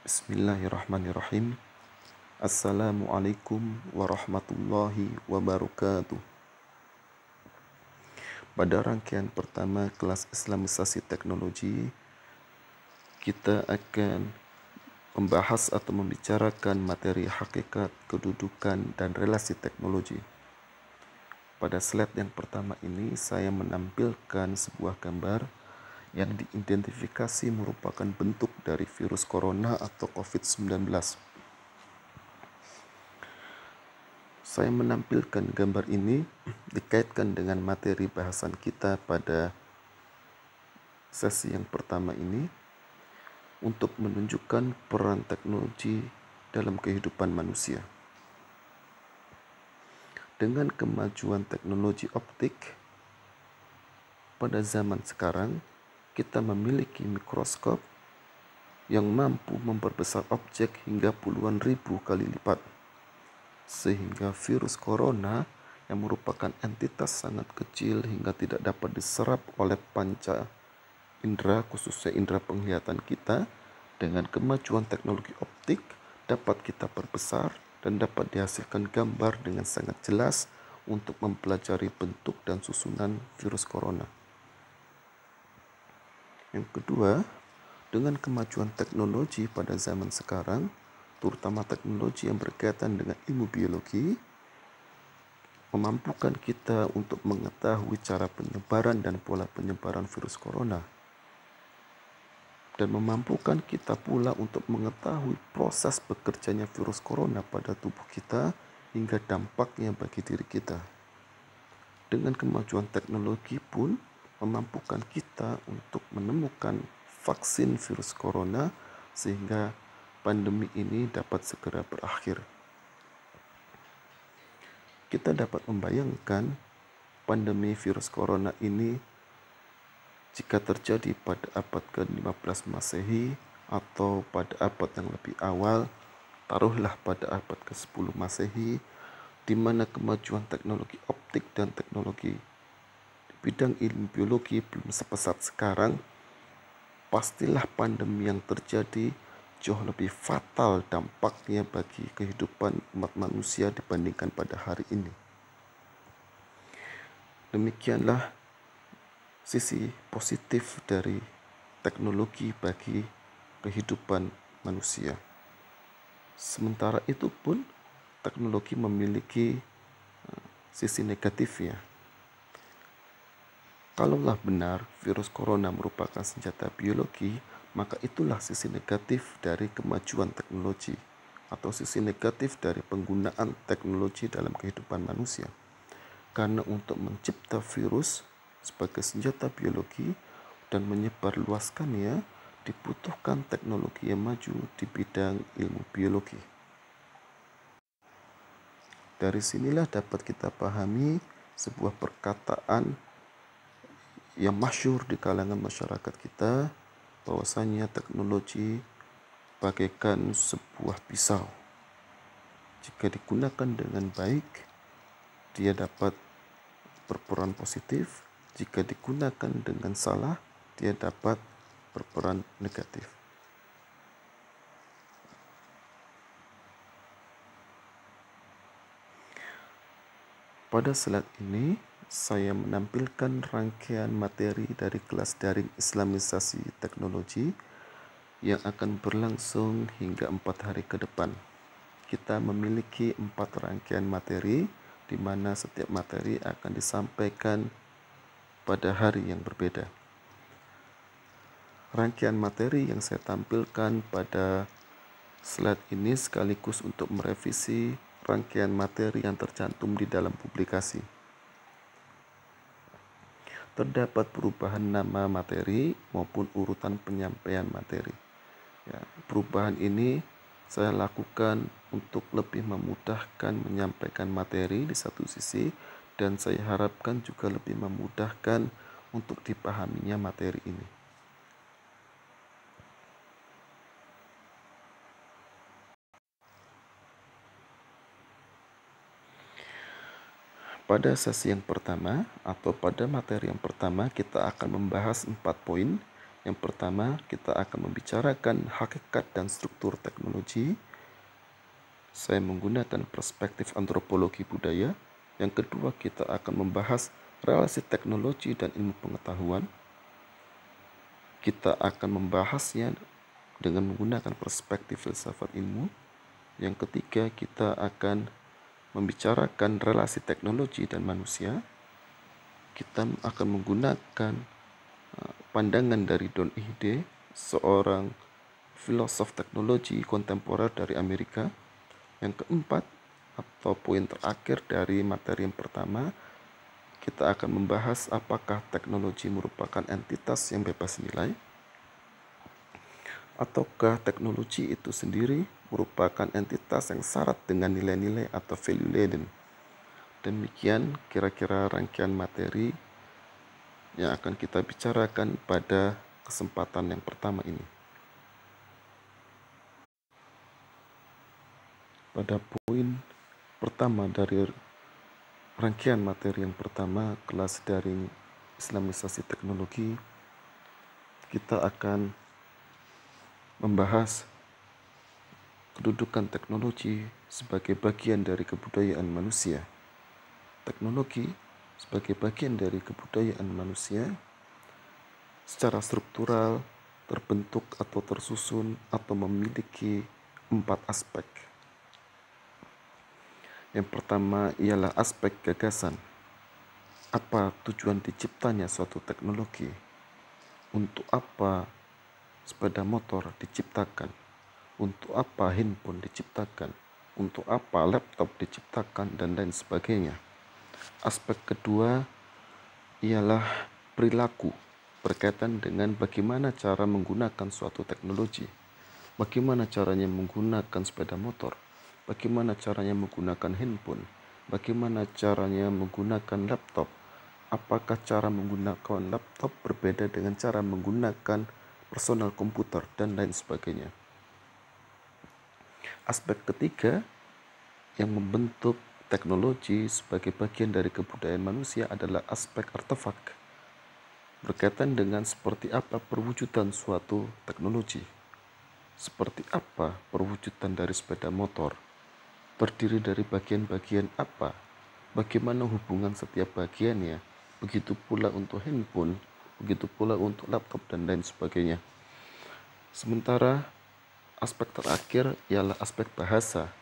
Bismillahirrahmanirrahim. Assalamualaikum warahmatullahi wabarakatuh. Pada rangkaian pertama kelas Islamisasi Teknologi, kita akan membahas atau membicarakan materi hakikat, kedudukan, dan relasi teknologi. Pada slide yang pertama ini, saya menampilkan sebuah gambar yang diidentifikasi merupakan bentuk dari virus corona atau COVID-19. Saya menampilkan gambar ini dikaitkan dengan materi bahasan kita pada sesi yang pertama ini untuk menunjukkan peran teknologi dalam kehidupan manusia. Dengan kemajuan teknologi optik, pada zaman sekarang kita memiliki mikroskop yang mampu memperbesar objek hingga puluhan ribu kali lipat. Sehingga virus corona yang merupakan entitas sangat kecil hingga tidak dapat diserap oleh panca indera, khususnya indera penglihatan kita, dengan kemajuan teknologi optik dapat kita perbesar dan dapat dihasilkan gambar dengan sangat jelas untuk mempelajari bentuk dan susunan virus corona. Yang kedua, dengan kemajuan teknologi pada zaman sekarang, terutama teknologi yang berkaitan dengan ilmu biologi, memampukan kita untuk mengetahui cara penyebaran dan pola penyebaran virus corona. Dan memampukan kita pula untuk mengetahui proses bekerjanya virus corona pada tubuh kita hingga dampaknya bagi diri kita. Dengan kemajuan teknologi pun memampukan kita untuk menemukan vaksin virus corona sehingga pandemi ini dapat segera berakhir. Kita dapat membayangkan pandemi virus corona ini jika terjadi pada abad ke-15 Masehi atau pada abad yang lebih awal, taruhlah pada abad ke-10 Masehi, di mana kemajuan teknologi optik dan teknologi di bidang ilmu biologi belum sepesat sekarang, pastilah pandemi yang terjadi jauh lebih fatal dampaknya bagi kehidupan umat manusia dibandingkan pada hari ini. Demikianlah sisi positif dari teknologi bagi kehidupan manusia. Sementara itu pun teknologi memiliki sisi negatifnya. Kalaulah benar virus corona merupakan senjata biologi, maka itulah sisi negatif dari kemajuan teknologi atau sisi negatif dari penggunaan teknologi dalam kehidupan manusia. Karena untuk mencipta virus sebagai senjata biologi dan menyebarluaskannya dibutuhkan teknologi yang maju di bidang ilmu biologi. Dari sinilah dapat kita pahami sebuah perkataan yang masyhur di kalangan masyarakat kita, bahwasanya teknologi bagaikan sebuah pisau. Jika digunakan dengan baik, dia dapat berperan positif. Jika digunakan dengan salah, dia dapat berperan negatif. Pada slide ini, saya menampilkan rangkaian materi dari kelas daring Islamisasi Teknologi yang akan berlangsung hingga 4 hari ke depan. Kita memiliki 4 rangkaian materi, di mana setiap materi akan disampaikan pada hari yang berbeda. Rangkaian materi yang saya tampilkan pada slide ini sekaligus untuk merevisi rangkaian materi yang tercantum di dalam publikasi. Terdapat perubahan nama materi maupun urutan penyampaian materi. Perubahan ini saya lakukan untuk lebih memudahkan menyampaikan materi di satu sisi, dan saya harapkan juga lebih memudahkan untuk dipahaminya materi ini. Pada sesi yang pertama atau pada materi yang pertama kita akan membahas 4 poin. Yang pertama, kita akan membicarakan hakikat dan struktur teknologi. Saya menggunakan perspektif antropologi budaya. Yang kedua, kita akan membahas relasi teknologi dan ilmu pengetahuan. Kita akan membahasnya dengan menggunakan perspektif filsafat ilmu. Yang ketiga, kita akan membicarakan relasi teknologi dan manusia. Kita akan menggunakan pandangan dari Don Ihde, seorang filosof teknologi kontemporer dari Amerika. Yang keempat, atau poin terakhir dari materi yang pertama, kita akan membahas apakah teknologi merupakan entitas yang bebas nilai, ataukah teknologi itu sendiri merupakan entitas yang syarat dengan nilai-nilai atau value laden. Demikian kira-kira rangkaian materi yang akan kita bicarakan pada kesempatan yang pertama ini. Pada poin pertama dari rangkaian materi yang pertama, kelas daring Islamisasi teknologi, kita akan membahas kedudukan teknologi sebagai bagian dari kebudayaan manusia. Teknologi sebagai bagian dari kebudayaan manusia secara struktural terbentuk atau tersusun atau memiliki 4 aspek. Yang pertama ialah aspek gagasan. Apa tujuan diciptanya suatu teknologi? Untuk apa sepeda motor diciptakan? Untuk apa handphone diciptakan? Untuk apa laptop diciptakan? Dan lain sebagainya. Aspek kedua ialah perilaku berkaitan dengan bagaimana cara menggunakan suatu teknologi. Bagaimana caranya menggunakan sepeda motor? Bagaimana caranya menggunakan handphone? Bagaimana caranya menggunakan laptop? Apakah cara menggunakan laptop berbeda dengan cara menggunakan personal komputer dan lain sebagainya. Aspek ketiga yang membentuk teknologi sebagai bagian dari kebudayaan manusia adalah aspek artefak, berkaitan dengan seperti apa perwujudan suatu teknologi. Seperti apa perwujudan dari sepeda motor? Terdiri dari bagian-bagian apa? Bagaimana hubungan setiap bagiannya? Begitu pula untuk handphone, begitu pula untuk laptop dan lain sebagainya. Sementara aspek terakhir ialah aspek bahasa,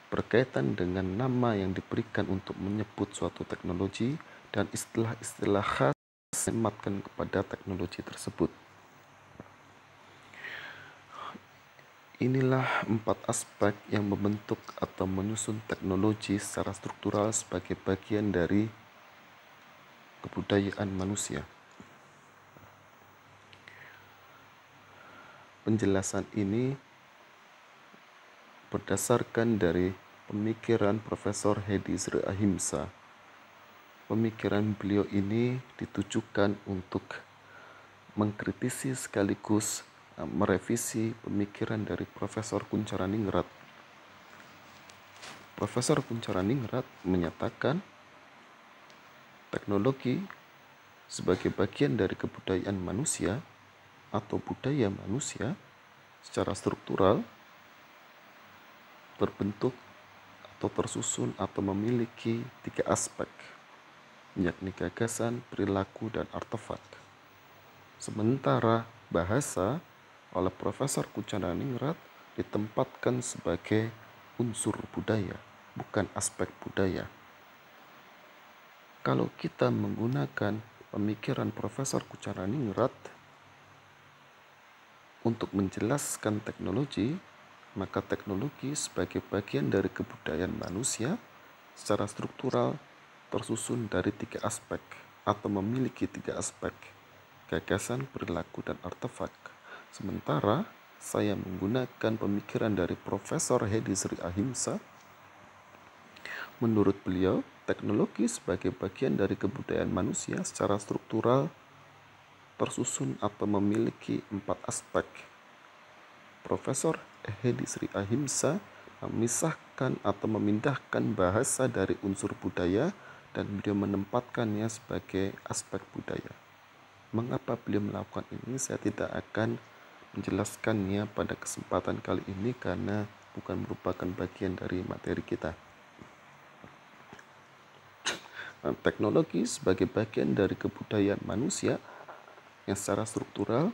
berkaitan dengan nama yang diberikan untuk menyebut suatu teknologi dan istilah-istilah khas yang disematkan kepada teknologi tersebut. Inilah 4 aspek yang membentuk atau menyusun teknologi secara struktural sebagai bagian dari kebudayaan manusia. Penjelasan ini berdasarkan dari pemikiran Profesor Hedi Sri Ahimsa. Pemikiran beliau ini ditujukan untuk mengkritisi sekaligus merevisi pemikiran dari Profesor Kuncharaningrat. Profesor Kuncharaningrat menyatakan teknologi sebagai bagian dari kebudayaan manusia atau budaya manusia secara struktural terbentuk atau tersusun atau memiliki 3 aspek, yakni gagasan, perilaku, dan artefak. Sementara bahasa oleh Profesor Kuncharaningrat ditempatkan sebagai unsur budaya, bukan aspek budaya. Kalau kita menggunakan pemikiran Profesor Kuncharaningrat untuk menjelaskan teknologi, maka teknologi sebagai bagian dari kebudayaan manusia secara struktural tersusun dari 3 aspek atau memiliki 3 aspek, gagasan, perilaku, dan artefak. Sementara saya menggunakan pemikiran dari Profesor Hedi Sri Ahimsa. Menurut beliau, teknologi sebagai bagian dari kebudayaan manusia secara struktural tersusun atau memiliki 4 aspek. Profesor Hedi Sri Ahimsa memisahkan atau memindahkan bahasa dari unsur budaya dan beliau menempatkannya sebagai aspek budaya. Mengapa beliau melakukan ini, saya tidak akan menjelaskannya pada kesempatan kali ini karena bukan merupakan bagian dari materi kita. Teknologi sebagai bagian dari kebudayaan manusia yang secara struktural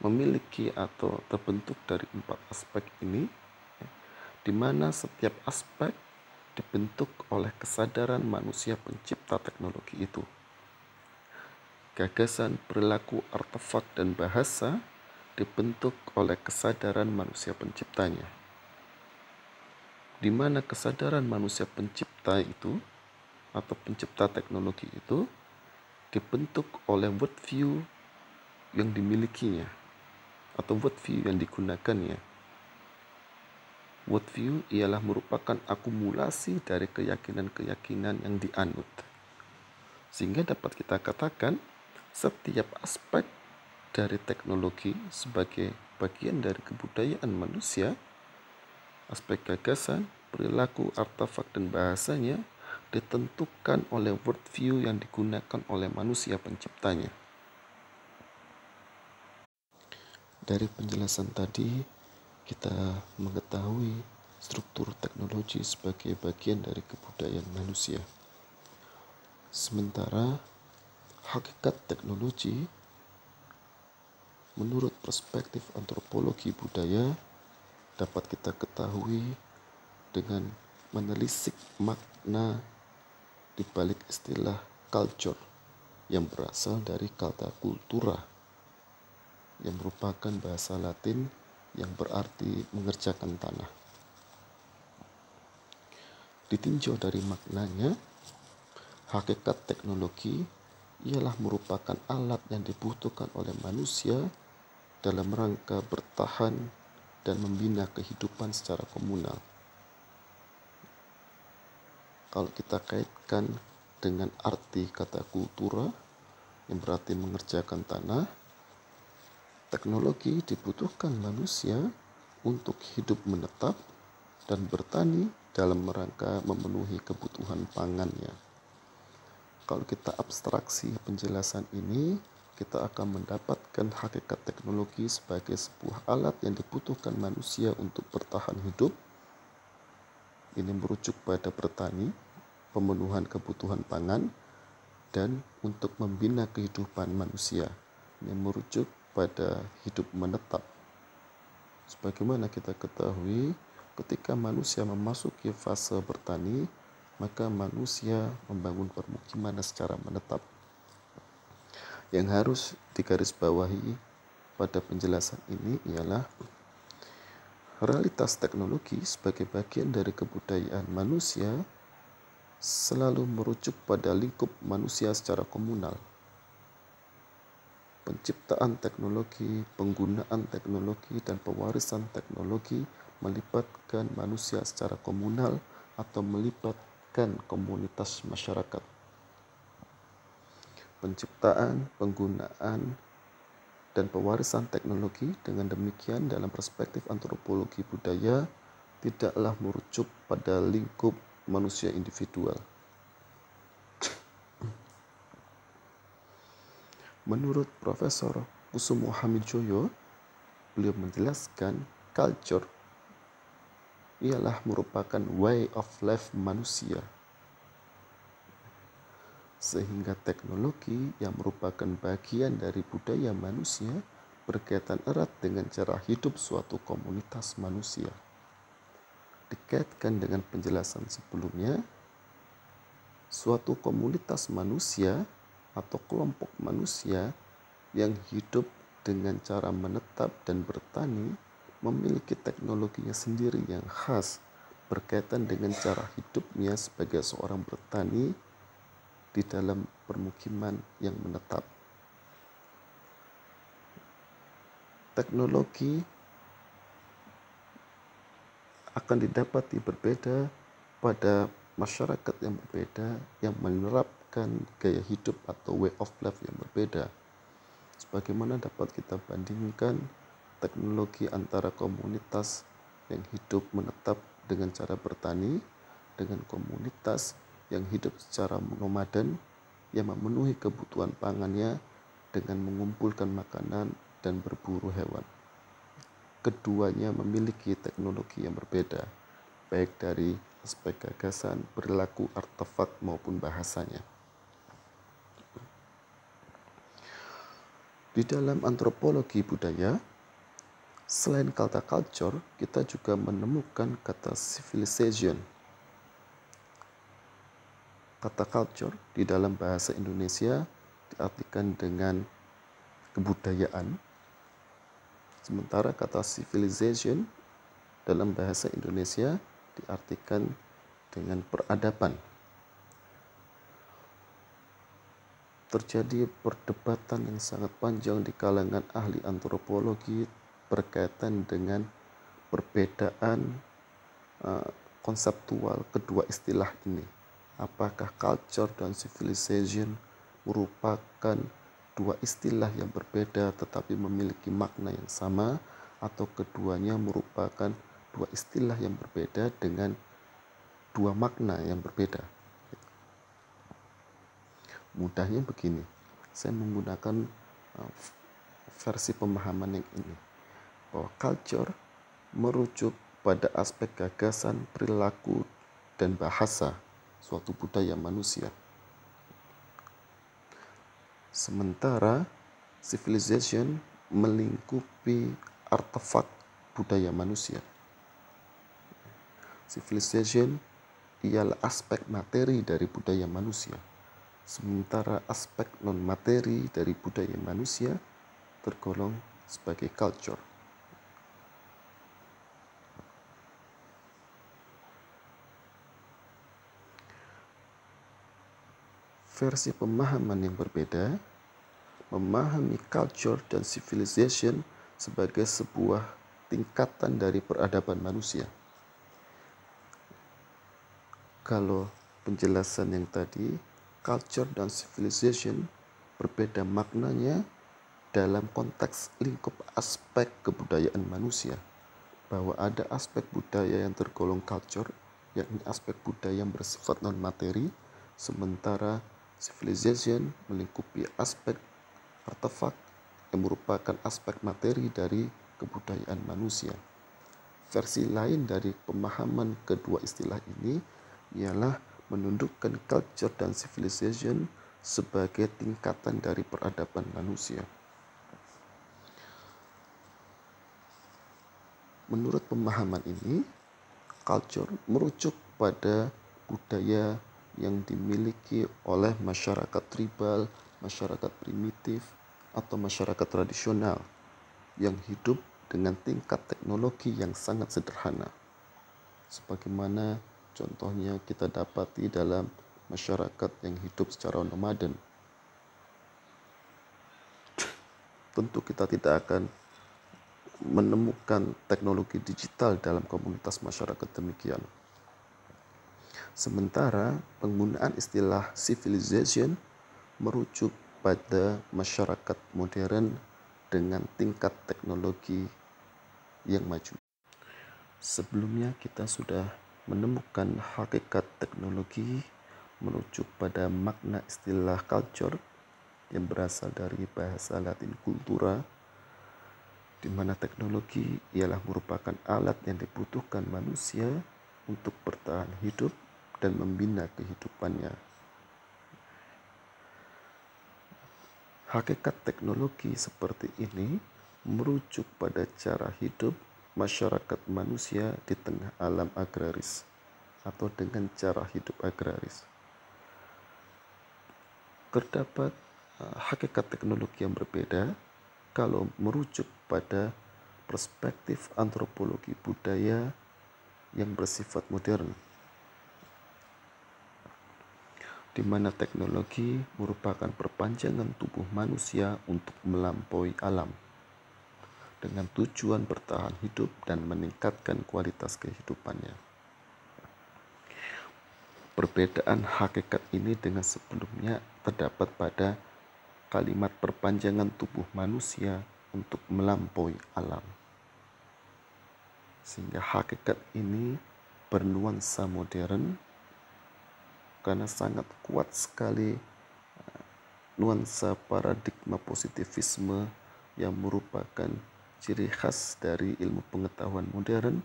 memiliki atau terbentuk dari 4 aspek ini, di mana setiap aspek dibentuk oleh kesadaran manusia pencipta teknologi itu. Gagasan, perilaku, artefak, dan bahasa dibentuk oleh kesadaran manusia penciptanya. Di mana kesadaran manusia pencipta itu atau pencipta teknologi itu dibentuk oleh worldview yang dimilikinya atau worldview yang digunakannya. Worldview ialah merupakan akumulasi dari keyakinan-keyakinan yang dianut. Sehingga dapat kita katakan setiap aspek dari teknologi sebagai bagian dari kebudayaan manusia, aspek gagasan, perilaku, artefak, dan bahasanya ditentukan oleh worldview yang digunakan oleh manusia penciptanya. Dari penjelasan tadi, kita mengetahui struktur teknologi sebagai bagian dari kebudayaan manusia. Sementara hakikat teknologi menurut perspektif antropologi budaya dapat kita ketahui dengan menelisik makna di balik istilah culture yang berasal dari kata kultura yang merupakan bahasa Latin yang berarti mengerjakan tanah. Ditinjau dari maknanya, hakikat teknologi ialah merupakan alat yang dibutuhkan oleh manusia dalam rangka bertahan dan membina kehidupan secara komunal. Kalau kita kaitkan dengan arti kata kultura yang berarti mengerjakan tanah, teknologi dibutuhkan manusia untuk hidup menetap dan bertani dalam rangka memenuhi kebutuhan pangannya. Kalau kita abstraksi penjelasan ini, kita akan mendapatkan hakikat teknologi sebagai sebuah alat yang dibutuhkan manusia untuk bertahan hidup. Ini merujuk pada bertani, pemenuhan kebutuhan pangan, dan untuk membina kehidupan manusia. Ini merujuk pada hidup menetap. Sebagaimana kita ketahui, ketika manusia memasuki fase bertani, maka manusia membangun permukiman secara menetap. Yang harus digarisbawahi pada penjelasan ini ialah realitas teknologi sebagai bagian dari kebudayaan manusia selalu merujuk pada lingkup manusia secara komunal. Penciptaan teknologi, penggunaan teknologi, dan pewarisan teknologi melibatkan manusia secara komunal atau melibatkan komunitas masyarakat. Penciptaan, penggunaan, dan pewarisan teknologi dengan demikian dalam perspektif antropologi budaya tidaklah merujuk pada lingkup manusia individual. Menurut Profesor Kusumo Hamijoyo, beliau menjelaskan culture ialah merupakan way of life manusia. Sehingga teknologi yang merupakan bagian dari budaya manusia berkaitan erat dengan cara hidup suatu komunitas manusia. Dikaitkan dengan penjelasan sebelumnya, suatu komunitas manusia atau kelompok manusia yang hidup dengan cara menetap dan bertani memiliki teknologinya sendiri yang khas berkaitan dengan cara hidupnya sebagai seorang bertani di dalam permukiman yang menetap. Teknologi akan didapati berbeda pada masyarakat yang berbeda yang menerapkan gaya hidup atau way of life yang berbeda. Sebagaimana dapat kita bandingkan teknologi antara komunitas yang hidup menetap dengan cara bertani dengan komunitas yang hidup secara nomaden yang memenuhi kebutuhan pangannya dengan mengumpulkan makanan dan berburu hewan. Keduanya memiliki teknologi yang berbeda, baik dari aspek gagasan, perilaku, artefak, maupun bahasanya. Di dalam antropologi budaya, selain kata culture, kita juga menemukan kata civilization. Kata culture di dalam bahasa Indonesia diartikan dengan kebudayaan, sementara kata civilization dalam bahasa Indonesia diartikan dengan peradaban. Terjadi perdebatan yang sangat panjang di kalangan ahli antropologi berkaitan dengan perbedaan konseptual kedua istilah ini. Apakah culture dan civilization merupakan dua istilah yang berbeda tetapi memiliki makna yang sama, atau keduanya merupakan dua istilah yang berbeda dengan dua makna yang berbeda? Mudahnya begini, saya menggunakan versi pemahaman yang ini, bahwa culture merujuk pada aspek gagasan, perilaku, dan bahasa suatu budaya manusia. Sementara civilization melingkupi artefak budaya manusia. Civilization ialah aspek materi dari budaya manusia, sementara aspek non-materi dari budaya manusia tergolong sebagai culture. Versi pemahaman yang berbeda memahami culture dan civilization sebagai sebuah tingkatan dari peradaban manusia. Kalau penjelasan yang tadi, culture dan civilization berbeda maknanya dalam konteks lingkup aspek kebudayaan manusia, bahwa ada aspek budaya yang tergolong culture, yakni aspek budaya yang bersifat non-materi, sementara civilization melingkupi aspek artefak yang merupakan aspek materi dari kebudayaan manusia. Versi lain dari pemahaman kedua istilah ini ialah menundukkan culture dan civilization sebagai tingkatan dari peradaban manusia. Menurut pemahaman ini, culture merujuk pada budaya yang dimiliki oleh masyarakat tribal, masyarakat primitif, atau masyarakat tradisional yang hidup dengan tingkat teknologi yang sangat sederhana. Sebagaimana contohnya kita dapati dalam masyarakat yang hidup secara nomaden. Tentu kita tidak akan menemukan teknologi digital dalam komunitas masyarakat demikian. Sementara penggunaan istilah civilization merujuk pada masyarakat modern dengan tingkat teknologi yang maju. Sebelumnya kita sudah menemukan hakikat teknologi merujuk pada makna istilah culture yang berasal dari bahasa Latin cultura, di mana teknologi ialah merupakan alat yang dibutuhkan manusia untuk bertahan hidup dan membina kehidupannya. Hakikat teknologi seperti ini merujuk pada cara hidup masyarakat manusia di tengah alam agraris atau dengan cara hidup agraris. Terdapat hakikat teknologi yang berbeda kalau merujuk pada perspektif antropologi budaya yang bersifat modern, di mana teknologi merupakan perpanjangan tubuh manusia untuk melampaui alam dengan tujuan bertahan hidup dan meningkatkan kualitas kehidupannya. Perbedaan hakikat ini dengan sebelumnya terdapat pada kalimat perpanjangan tubuh manusia untuk melampaui alam. Sehingga hakikat ini bernuansa modern karena sangat kuat sekali nuansa paradigma positivisme yang merupakan ciri khas dari ilmu pengetahuan modern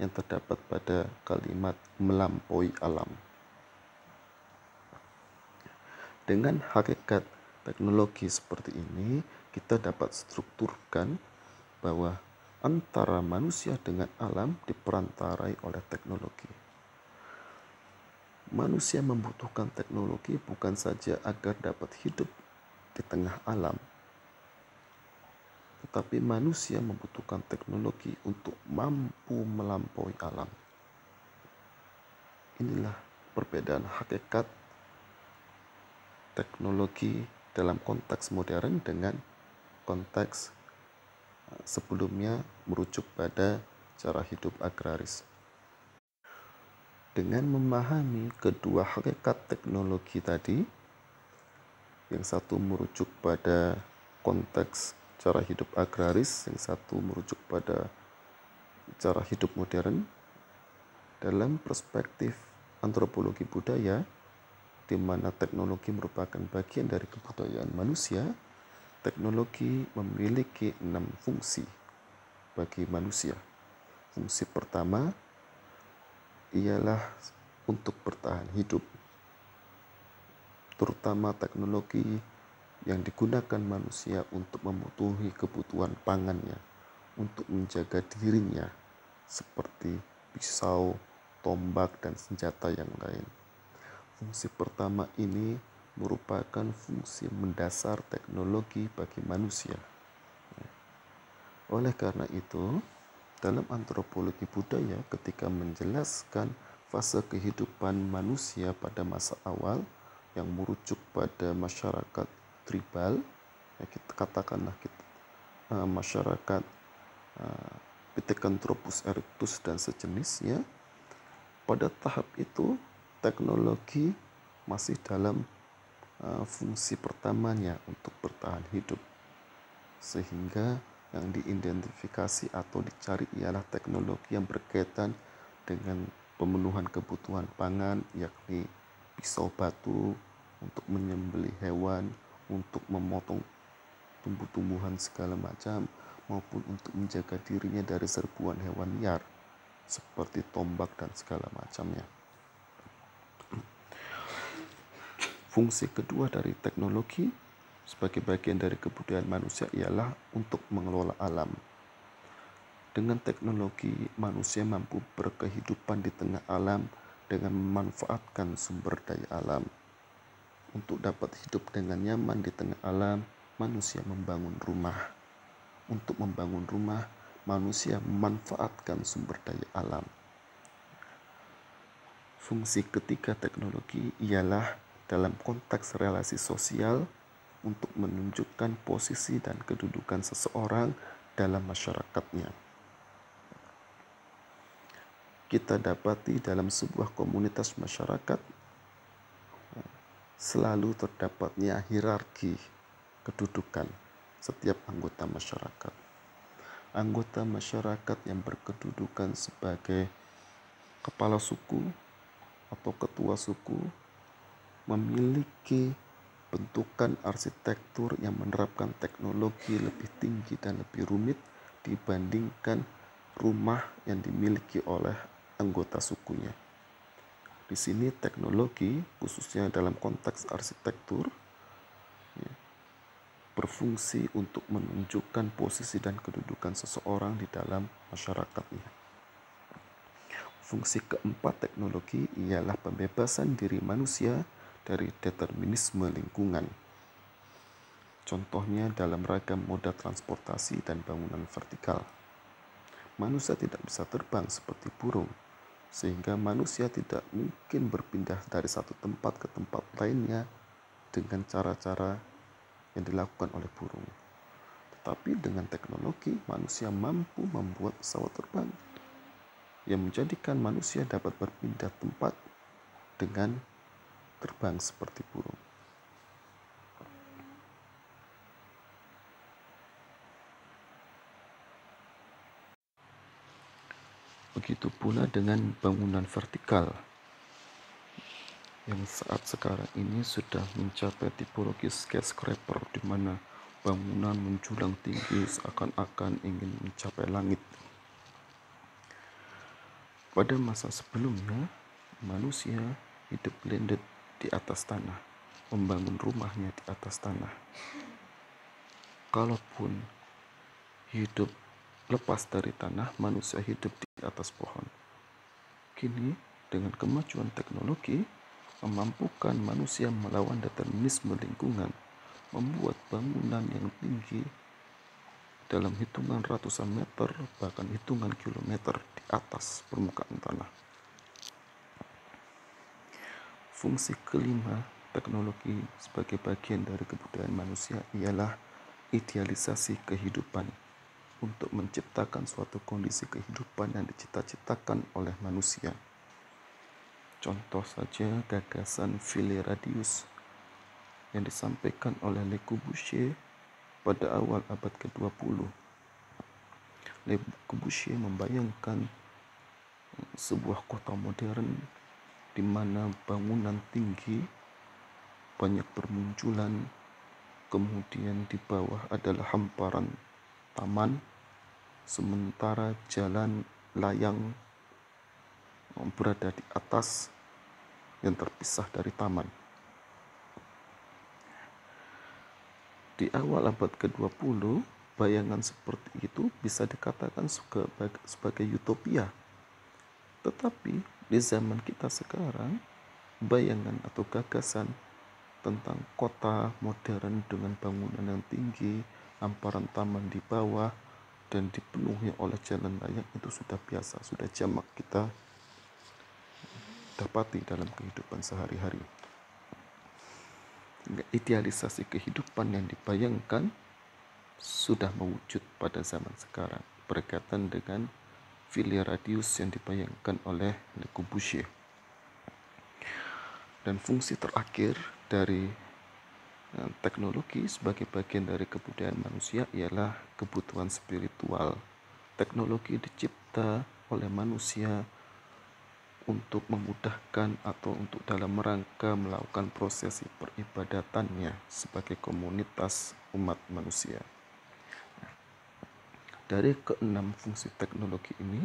yang terdapat pada kalimat melampaui alam. Dengan hakikat teknologi seperti ini, kita dapat strukturkan bahwa antara manusia dengan alam diperantarai oleh teknologi. Manusia membutuhkan teknologi bukan saja agar dapat hidup di tengah alam, tetapi manusia membutuhkan teknologi untuk mampu melampaui alam. Inilah perbedaan hakikat teknologi dalam konteks modern dengan konteks sebelumnya merujuk pada cara hidup agraris. Dengan memahami kedua hakikat teknologi tadi, yang satu merujuk pada konteks cara hidup agraris, yang satu merujuk pada cara hidup modern, dalam perspektif antropologi budaya, di mana teknologi merupakan bagian dari kebudayaan manusia, teknologi memiliki 6 fungsi bagi manusia. Fungsi pertama ialah untuk bertahan hidup, terutama teknologi yang digunakan manusia untuk memenuhi kebutuhan pangannya, untuk menjaga dirinya, seperti pisau, tombak, dan senjata yang lain. Fungsi pertama ini merupakan fungsi mendasar teknologi bagi manusia. Oleh karena itu, dalam antropologi budaya ketika menjelaskan fase kehidupan manusia pada masa awal yang merujuk pada masyarakat tribal, ya kita katakanlah masyarakat Pithecanthropus erectus dan sejenisnya, pada tahap itu teknologi masih dalam fungsi pertamanya untuk bertahan hidup, sehingga yang diidentifikasi atau dicari ialah teknologi yang berkaitan dengan pemenuhan kebutuhan pangan, yakni pisau batu untuk menyembelih hewan, untuk memotong tumbuh-tumbuhan segala macam, maupun untuk menjaga dirinya dari serbuan hewan liar seperti tombak dan segala macamnya. Fungsi kedua dari teknologi sebagai bagian dari kebudayaan manusia ialah untuk mengelola alam. Dengan teknologi, manusia mampu berkehidupan di tengah alam dengan memanfaatkan sumber daya alam. Untuk dapat hidup dengan nyaman di tengah alam, manusia membangun rumah. Untuk membangun rumah, manusia memanfaatkan sumber daya alam. Fungsi ketiga teknologi ialah dalam konteks relasi sosial untuk menunjukkan posisi dan kedudukan seseorang dalam masyarakatnya. Kita dapati dalam sebuah komunitas masyarakat selalu terdapatnya hierarki kedudukan setiap anggota masyarakat. Anggota masyarakat yang berkedudukan sebagai kepala suku atau ketua suku memiliki bentukan arsitektur yang menerapkan teknologi lebih tinggi dan lebih rumit dibandingkan rumah yang dimiliki oleh anggota sukunya. Di sini teknologi, khususnya dalam konteks arsitektur, berfungsi untuk menunjukkan posisi dan kedudukan seseorang di dalam masyarakatnya. Fungsi keempat teknologi ialah pembebasan diri manusia dari determinisme lingkungan. Contohnya dalam ragam moda transportasi dan bangunan vertikal. Manusia tidak bisa terbang seperti burung, sehingga manusia tidak mungkin berpindah dari satu tempat ke tempat lainnya dengan cara-cara yang dilakukan oleh burung. Tetapi dengan teknologi, manusia mampu membuat pesawat terbang yang menjadikan manusia dapat berpindah tempat dengan terbang seperti burung. Begitu pula dengan bangunan vertikal. yang saat sekarang ini sudah mencapai tipologi skyscraper, di mana bangunan menjulang tinggi seakan-akan ingin mencapai langit. Pada masa sebelumnya, manusia hidup landed di atas tanah, membangun rumahnya di atas tanah. Kalaupun hidup lepas dari tanah, manusia hidup di atas pohon. Kini, dengan kemajuan teknologi, memampukan manusia melawan determinisme lingkungan, membuat bangunan yang tinggi dalam hitungan ratusan meter, bahkan hitungan kilometer di atas permukaan tanah. Fungsi kelima teknologi sebagai bagian dari kebudayaan manusia ialah idealisasi kehidupan untuk menciptakan suatu kondisi kehidupan yang dicita-citakan oleh manusia. Contoh saja gagasan Ville Radius yang disampaikan oleh Le Corbusier pada awal abad ke-20. Le Corbusier membayangkan sebuah kota modern di mana bangunan tinggi banyak bermunculan, kemudian di bawah adalah hamparan taman, sementara jalan layang berada di atas yang terpisah dari taman. Di awal abad ke-20, bayangan seperti itu bisa dikatakan sebagai utopia. Tetapi di zaman kita sekarang, bayangan atau gagasan tentang kota modern dengan bangunan yang tinggi, hamparan taman di bawah, dan dipenuhi oleh jalan layang itu sudah biasa, sudah jamak kita dapati dalam kehidupan sehari-hari. Idealisasi kehidupan yang dibayangkan sudah mewujud pada zaman sekarang, berkaitan dengan Ville Radius yang dibayangkan oleh Le Corbusier. Dan fungsi terakhir dari teknologi sebagai bagian dari kebudayaan manusia ialah kebutuhan spiritual. Teknologi dicipta oleh manusia untuk memudahkan atau untuk dalam rangka melakukan prosesi peribadatannya sebagai komunitas umat manusia. Dari keenam fungsi teknologi ini,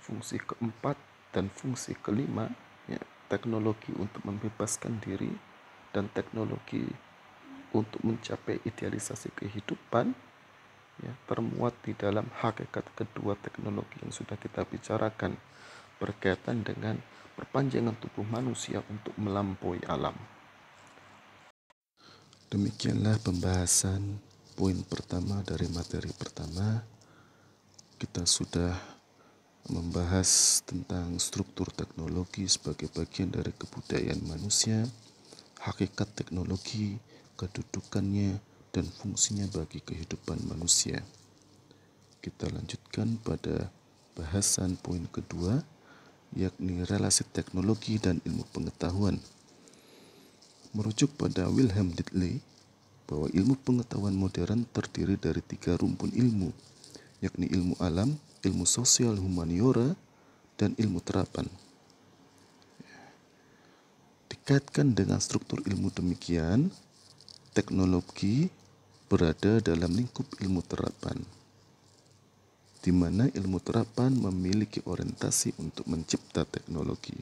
fungsi keempat dan fungsi kelima, teknologi untuk membebaskan diri dan teknologi untuk mencapai idealisasi kehidupan, termuat di dalam hakikat kedua teknologi yang sudah kita bicarakan, berkaitan dengan perpanjangan tubuh manusia untuk melampaui alam. Demikianlah pembahasan poin pertama dari materi pertama. Kita sudah membahas tentang struktur teknologi sebagai bagian dari kebudayaan manusia, hakikat teknologi, kedudukannya, dan fungsinya bagi kehidupan manusia. Kita lanjutkan pada bahasan poin kedua, yakni relasi teknologi dan ilmu pengetahuan. Merujuk pada Wilhelm Dittley, bahwa ilmu pengetahuan modern terdiri dari 3 rumpun ilmu, yakni ilmu alam, ilmu sosial humaniora, dan ilmu terapan. Dikaitkan dengan struktur ilmu demikian, teknologi berada dalam lingkup ilmu terapan, di mana ilmu terapan memiliki orientasi untuk mencipta teknologi.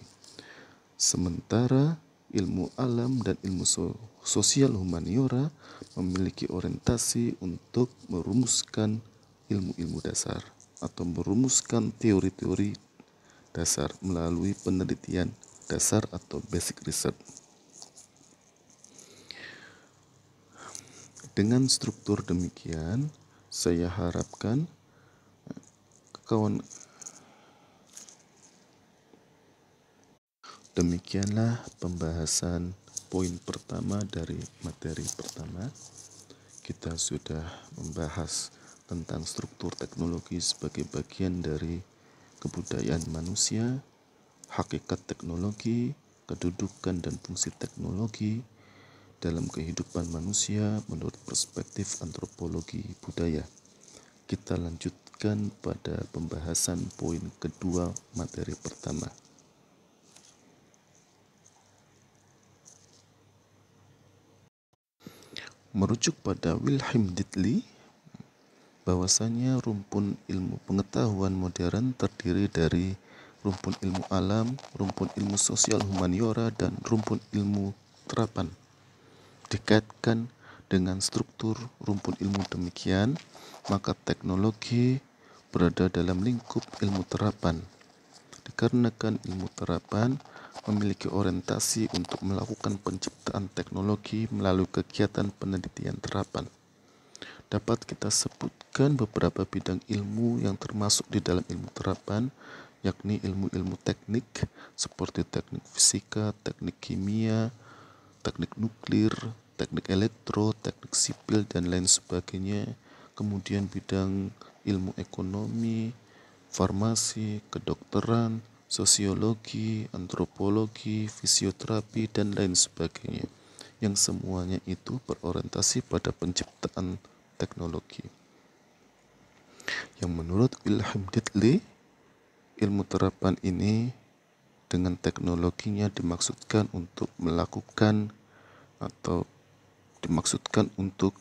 Sementara ilmu alam dan ilmu sosial humaniora memiliki orientasi untuk merumuskan ilmu-ilmu dasar atau merumuskan teori-teori dasar melalui penelitian dasar atau basic research. Dengan struktur demikian, saya harapkan demikianlah pembahasan poin pertama dari materi pertama. Kita sudah membahas tentang struktur teknologi sebagai bagian dari kebudayaan manusia, hakikat teknologi, kedudukan dan fungsi teknologi dalam kehidupan manusia menurut perspektif antropologi budaya. Kita lanjutkan pada pembahasan poin kedua materi pertama. Merujuk pada Wilhelm Dietly, bahwasanya rumpun ilmu pengetahuan modern terdiri dari rumpun ilmu alam, rumpun ilmu sosial humaniora, dan rumpun ilmu terapan. Dikaitkan dengan struktur rumpun ilmu demikian, maka teknologi berada dalam lingkup ilmu terapan. Dikarenakan ilmu terapan memiliki orientasi untuk melakukan penciptaan teknologi melalui kegiatan penelitian terapan. Dapat kita sebutkan beberapa bidang ilmu yang termasuk di dalam ilmu terapan, yakni ilmu-ilmu teknik seperti teknik fisika, teknik kimia, teknik nuklir, teknik elektro, teknik sipil, dan lain sebagainya. Kemudian bidang ilmu ekonomi, farmasi, kedokteran, sosiologi, antropologi, fisioterapi, dan lain sebagainya, yang semuanya itu berorientasi pada penciptaan teknologi. Yang menurut Wilhelm Dietly, ilmu terapan ini dengan teknologinya dimaksudkan untuk melakukan atau dimaksudkan untuk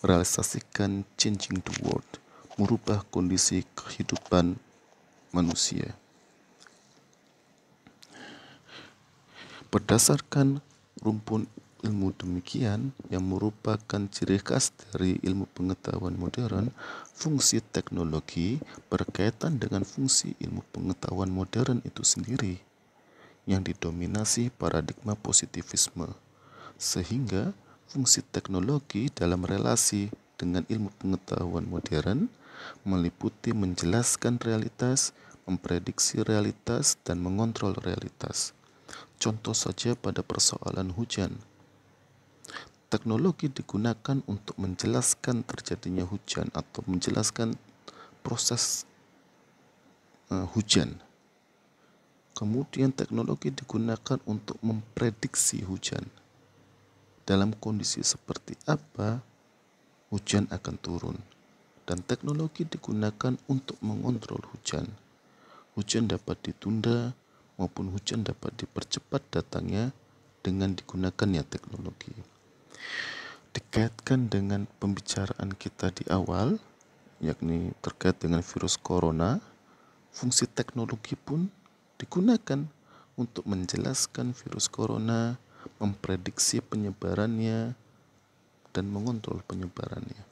merealisasikan changing the world, merubah kondisi kehidupan manusia. Berdasarkan rumpun ilmu demikian yang merupakan ciri khas dari ilmu pengetahuan modern, fungsi teknologi berkaitan dengan fungsi ilmu pengetahuan modern itu sendiri yang didominasi paradigma positivisme, sehingga fungsi teknologi dalam relasi dengan ilmu pengetahuan modern meliputi menjelaskan realitas, memprediksi realitas, dan mengontrol realitas. Contoh saja pada persoalan hujan. Teknologi digunakan untuk menjelaskan terjadinya hujan atau menjelaskan proses hujan. Kemudian teknologi digunakan untuk memprediksi hujan. Dalam kondisi seperti apa hujan akan turun. Dan teknologi digunakan untuk mengontrol hujan. Hujan dapat ditunda maupun hujan dapat dipercepat datangnya dengan digunakannya teknologi. Dikaitkan dengan pembicaraan kita di awal, yakni terkait dengan virus corona, fungsi teknologi pun digunakan untuk menjelaskan virus corona, memprediksi penyebarannya, dan mengontrol penyebarannya.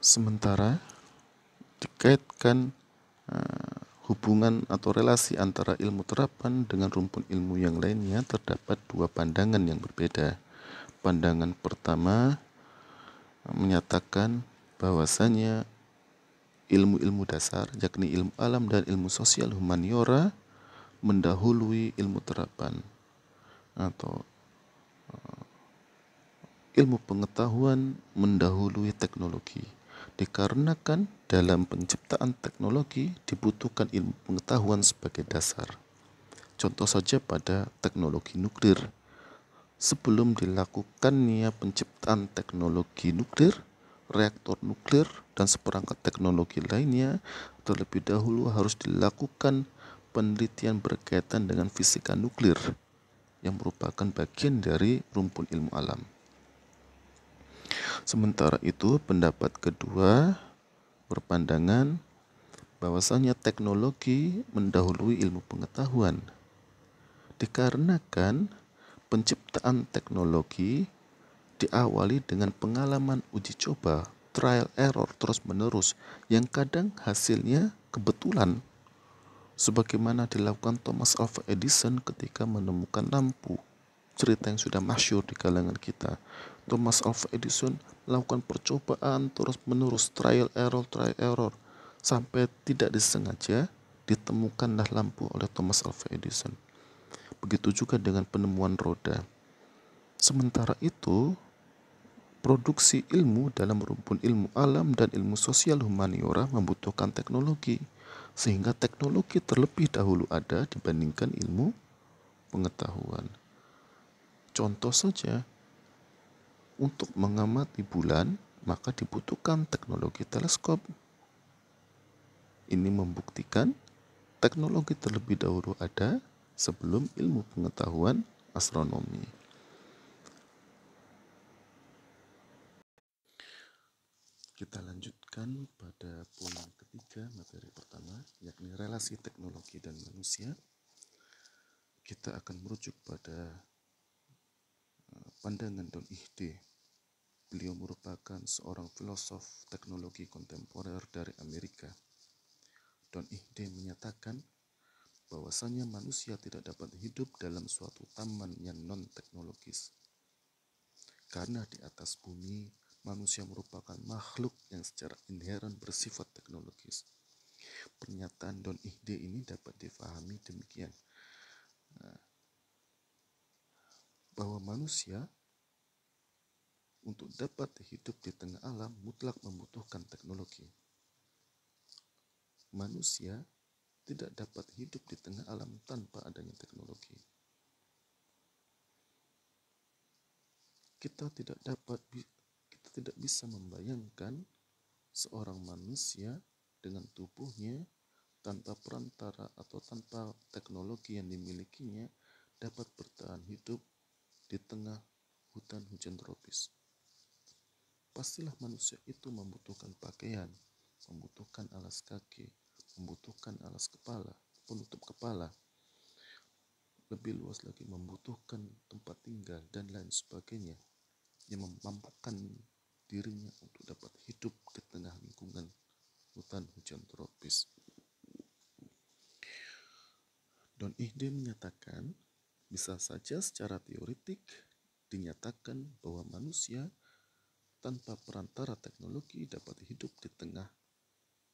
Sementara dikaitkan hubungan atau relasi antara ilmu terapan dengan rumpun ilmu yang lainnya, terdapat dua pandangan yang berbeda. Pandangan pertama menyatakan bahwasanya ilmu-ilmu dasar, yakni ilmu alam dan ilmu sosial humaniora, mendahului ilmu terapan atau ilmu pengetahuan mendahului teknologi. Dikarenakan dalam penciptaan teknologi dibutuhkan ilmu pengetahuan sebagai dasar. Contoh saja pada teknologi nuklir. Sebelum dilakukannya penciptaan teknologi nuklir, reaktor nuklir, dan seperangkat teknologi lainnya, terlebih dahulu harus dilakukan penelitian berkaitan dengan fisika nuklir yang merupakan bagian dari rumpun ilmu alam. Sementara itu, pendapat kedua berpandangan bahwasanya teknologi mendahului ilmu pengetahuan. Dikarenakan penciptaan teknologi diawali dengan pengalaman uji coba, trial error terus-menerus, yang kadang hasilnya kebetulan, sebagaimana dilakukan Thomas Alva Edison ketika menemukan lampu. Cerita yang sudah masyhur di kalangan kita. Thomas Alva Edison melakukan percobaan terus-menerus, trial error, sampai tidak disengaja ditemukanlah lampu oleh Thomas Alva Edison. Begitu juga dengan penemuan roda. Sementara itu, produksi ilmu dalam rumpun ilmu alam dan ilmu sosial humaniora membutuhkan teknologi, sehingga teknologi terlebih dahulu ada dibandingkan ilmu pengetahuan. Contoh saja, untuk mengamati bulan, maka dibutuhkan teknologi teleskop. Ini membuktikan teknologi terlebih dahulu ada sebelum ilmu pengetahuan astronomi. Kita lanjutkan pada poin ketiga materi pertama, yakni relasi teknologi dan manusia. Kita akan merujuk pada pandangan Don Ihde. Beliau merupakan seorang filosof teknologi kontemporer dari Amerika. Don Ihde menyatakan bahwasanya manusia tidak dapat hidup dalam suatu taman yang non-teknologis. Karena di atas bumi, manusia merupakan makhluk yang secara inheren bersifat teknologis. Pernyataan Don Ihde ini dapat difahami demikian, bahwa manusia untuk dapat hidup di tengah alam mutlak membutuhkan teknologi. Manusia tidak dapat hidup di tengah alam tanpa adanya teknologi. Kita tidak bisa membayangkan seorang manusia dengan tubuhnya tanpa perantara atau tanpa teknologi yang dimilikinya dapat bertahan hidup di tengah hutan hujan tropis. Pastilah manusia itu membutuhkan pakaian, membutuhkan alas kaki, membutuhkan alas kepala, penutup kepala, lebih luas lagi membutuhkan tempat tinggal dan lain sebagainya yang memampukan dirinya untuk dapat hidup di tengah lingkungan hutan hujan tropis. Don Ihde menyatakan, bisa saja secara teoretik dinyatakan bahwa manusia tanpa perantara teknologi dapat hidup di tengah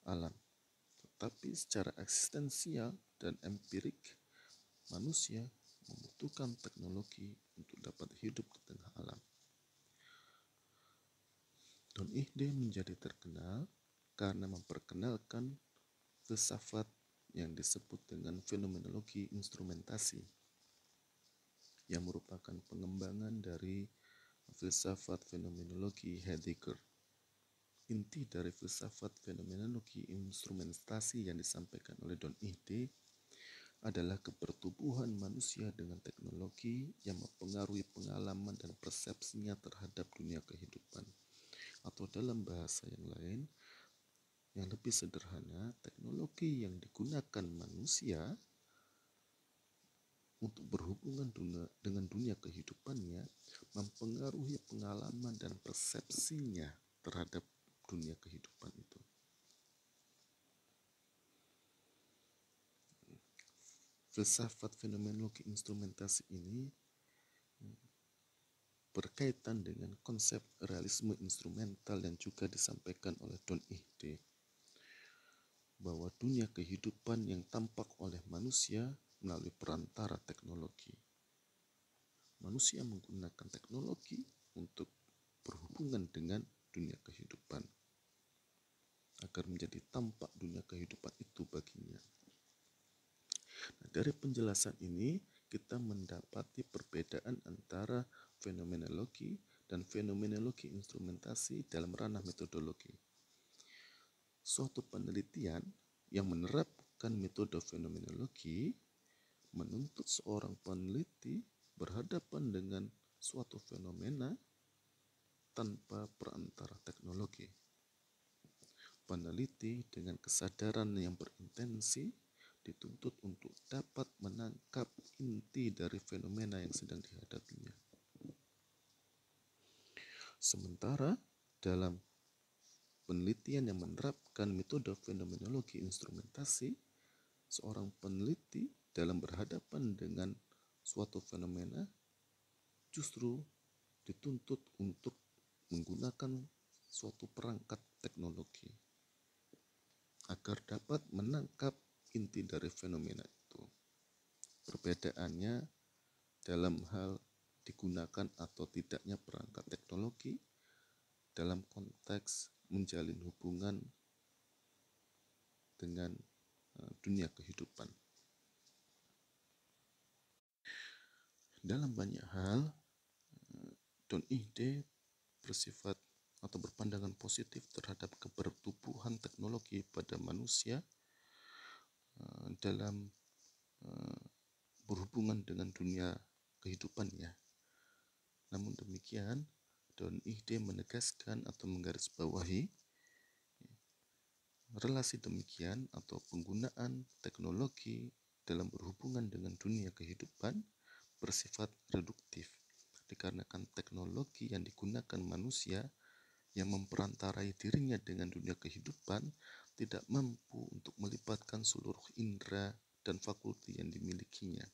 alam. Tetapi secara eksistensial dan empirik, manusia membutuhkan teknologi untuk dapat hidup di tengah alam. Don Ihde menjadi terkenal karena memperkenalkan filsafat yang disebut dengan fenomenologi instrumentasi, yang merupakan pengembangan dari filsafat fenomenologi Heidegger. Inti dari filsafat fenomenologi instrumentasi yang disampaikan oleh Don Ihde adalah kebertubuhan manusia dengan teknologi yang mempengaruhi pengalaman dan persepsinya terhadap dunia kehidupan. Atau dalam bahasa yang lain, yang lebih sederhana, teknologi yang digunakan manusia untuk berhubungan dengan dunia kehidupannya mempengaruhi pengalaman dan persepsinya terhadap dunia kehidupan itu. Filsafat fenomenologi instrumentasi ini berkaitan dengan konsep realisme instrumental yang juga disampaikan oleh Don Ihde, bahwa dunia kehidupan yang tampak oleh manusia melalui perantara teknologi. Manusia menggunakan teknologi untuk berhubungan dengan dunia kehidupan agar menjadi tampak dunia kehidupan itu baginya. Nah, dari penjelasan ini kita mendapati perbedaan antara fenomenologi dan fenomenologi instrumentasi dalam ranah metodologi. Suatu penelitian yang menerapkan metode fenomenologi menuntut seorang peneliti berhadapan dengan suatu fenomena tanpa perantara teknologi. Peneliti dengan kesadaran yang berintensi dituntut untuk dapat menangkap inti dari fenomena yang sedang dihadapinya. Sementara dalam penelitian yang menerapkan metode fenomenologi instrumentasi, seorang peneliti dalam berhadapan dengan suatu fenomena justru dituntut untuk menggunakan suatu perangkat teknologi agar dapat menangkap inti dari fenomena itu. Perbedaannya dalam hal digunakan atau tidaknya perangkat teknologi dalam konteks menjalin hubungan dengan dunia kehidupan. Dalam banyak hal, Don Ihde bersifat atau berpandangan positif terhadap kebertubuhan teknologi pada manusia dalam berhubungan dengan dunia kehidupannya. Namun demikian, Don Ihde menegaskan atau menggarisbawahi relasi demikian atau penggunaan teknologi dalam berhubungan dengan dunia kehidupan bersifat reduktif, dikarenakan teknologi yang digunakan manusia yang memperantarai dirinya dengan dunia kehidupan tidak mampu untuk melibatkan seluruh indera dan fakulti yang dimilikinya.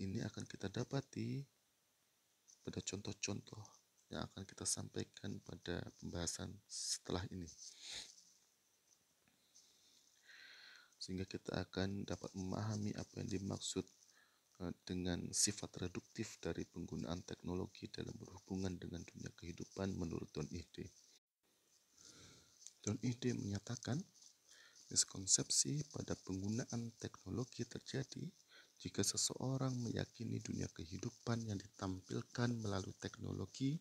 Ini akan kita dapati pada contoh-contoh yang akan kita sampaikan pada pembahasan setelah ini. Sehingga kita akan dapat memahami apa yang dimaksud dengan sifat reduktif dari penggunaan teknologi dalam berhubungan dengan dunia kehidupan menurut Don Ihde. Don Ihde menyatakan, miskonsepsi pada penggunaan teknologi terjadi jika seseorang meyakini dunia kehidupan yang ditampilkan melalui teknologi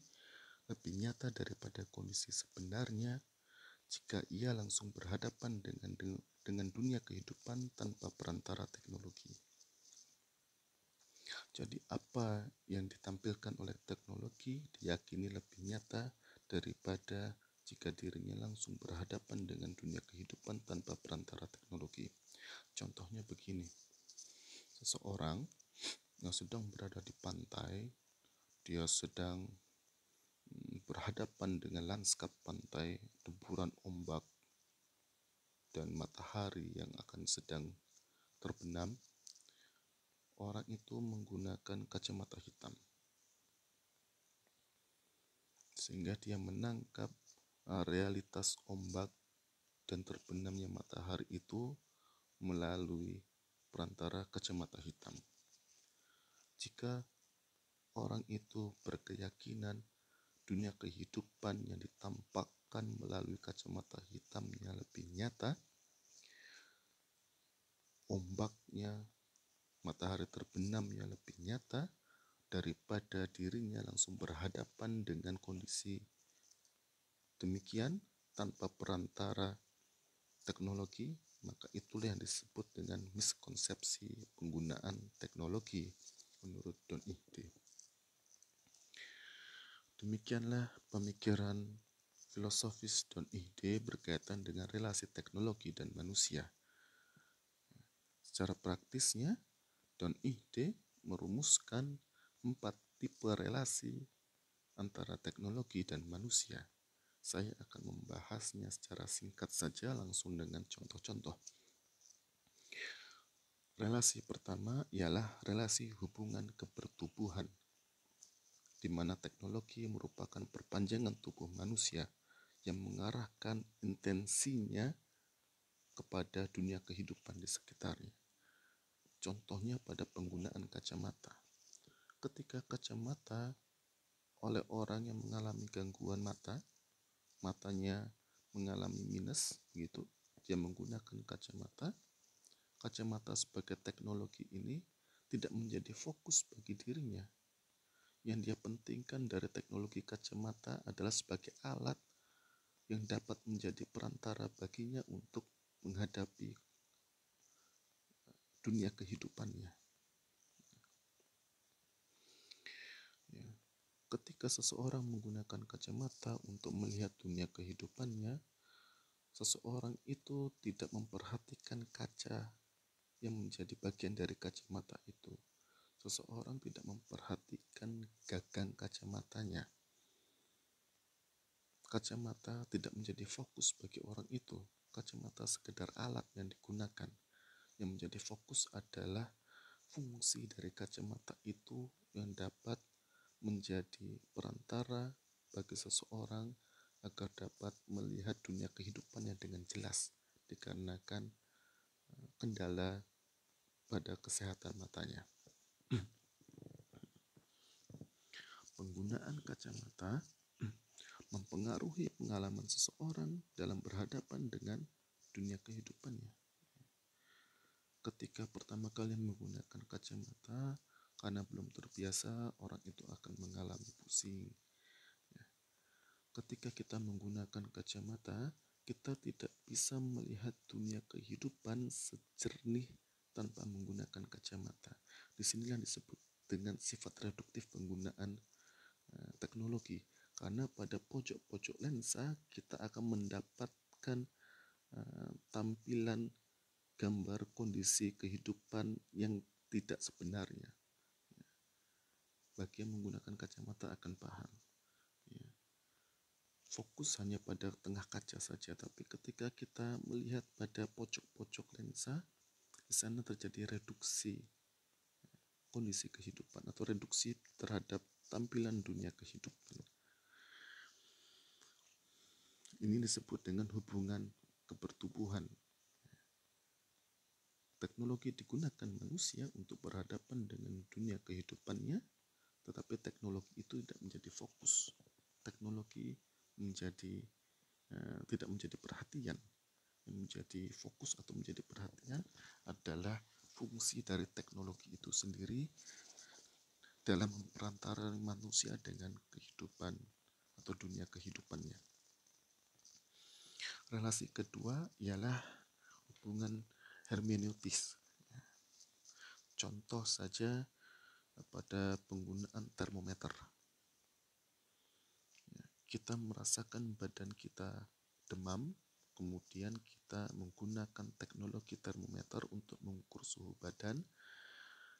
lebih nyata daripada kondisi sebenarnya jika ia langsung berhadapan dengan dunia kehidupan tanpa perantara teknologi. Jadi apa yang ditampilkan oleh teknologi diyakini lebih nyata daripada jika dirinya langsung berhadapan dengan dunia kehidupan tanpa perantara teknologi. Contohnya begini, seseorang yang sedang berada di pantai, dia sedang berhadapan dengan lanskap pantai, deburan ombak, dan matahari yang akan sedang terbenam. Orang itu menggunakan kacamata hitam, sehingga dia menangkap realitas ombak dan terbenamnya matahari itu melalui perantara kacamata hitam. Jika orang itu berkeyakinan dunia kehidupan yang ditampakkan melalui kacamata hitamnya lebih nyata, ombaknya, matahari terbenamnya lebih nyata daripada dirinya langsung berhadapan dengan kondisi demikian tanpa perantara teknologi, maka itulah yang disebut dengan miskonsepsi penggunaan teknologi menurut Don Ihde. Demikianlah pemikiran filosofis Don Ihde berkaitan dengan relasi teknologi dan manusia. Secara praktisnya, Don Ihde merumuskan 4 tipe relasi antara teknologi dan manusia. Saya akan membahasnya secara singkat saja langsung dengan contoh-contoh. Relasi pertama ialah relasi hubungan kebertubuhan, di mana teknologi merupakan perpanjangan tubuh manusia yang mengarahkan intensinya kepada dunia kehidupan di sekitarnya. Contohnya pada penggunaan kacamata. Ketika kacamata oleh orang yang mengalami gangguan mata, matanya mengalami minus, gitu, dia menggunakan kacamata. Kacamata sebagai teknologi ini tidak menjadi fokus bagi dirinya. Yang dia pentingkan dari teknologi kacamata adalah sebagai alat yang dapat menjadi perantara baginya untuk menghadapi dunia kehidupannya. Ya. Ketika seseorang menggunakan kacamata untuk melihat dunia kehidupannya, seseorang itu tidak memperhatikan kaca yang menjadi bagian dari kacamata itu. Seseorang tidak memperhatikan gagang kacamatanya. Kacamata tidak menjadi fokus bagi orang itu. Kacamata sekedar alat yang digunakan. Yang menjadi fokus adalah fungsi dari kacamata itu yang dapat menjadi perantara bagi seseorang agar dapat melihat dunia kehidupannya dengan jelas, dikarenakan kendala pada kesehatan matanya. Penggunaan kacamata mempengaruhi pengalaman seseorang dalam berhadapan dengan dunia kehidupannya. Ketika pertama kali menggunakan kacamata, karena belum terbiasa, orang itu akan mengalami pusing. Ketika kita menggunakan kacamata, kita tidak bisa melihat dunia kehidupan sejernih tanpa menggunakan kacamata. Disinilah disebut dengan sifat reduktif penggunaan teknologi. Karena pada pojok-pojok lensa kita akan mendapatkan tampilan gambar kondisi kehidupan yang tidak sebenarnya. Bagi yang menggunakan kacamata akan paham. Ya. Fokus hanya pada tengah kaca saja, tapi ketika kita melihat pada pojok-pojok lensa, di sana terjadi reduksi kondisi kehidupan atau reduksi terhadap tampilan dunia kehidupan. Ini disebut dengan hubungan kebertubuhan. Teknologi digunakan manusia untuk berhadapan dengan dunia kehidupannya, tetapi teknologi itu tidak menjadi fokus. Teknologi tidak menjadi perhatian. Yang menjadi fokus atau menjadi perhatian adalah fungsi dari teknologi itu sendiri dalam memperantarai manusia dengan kehidupan atau dunia kehidupannya. Relasi kedua ialah hubungan hermeneutis. Contoh saja pada penggunaan termometer. Kita merasakan badan kita demam, kemudian kita menggunakan teknologi termometer untuk mengukur suhu badan,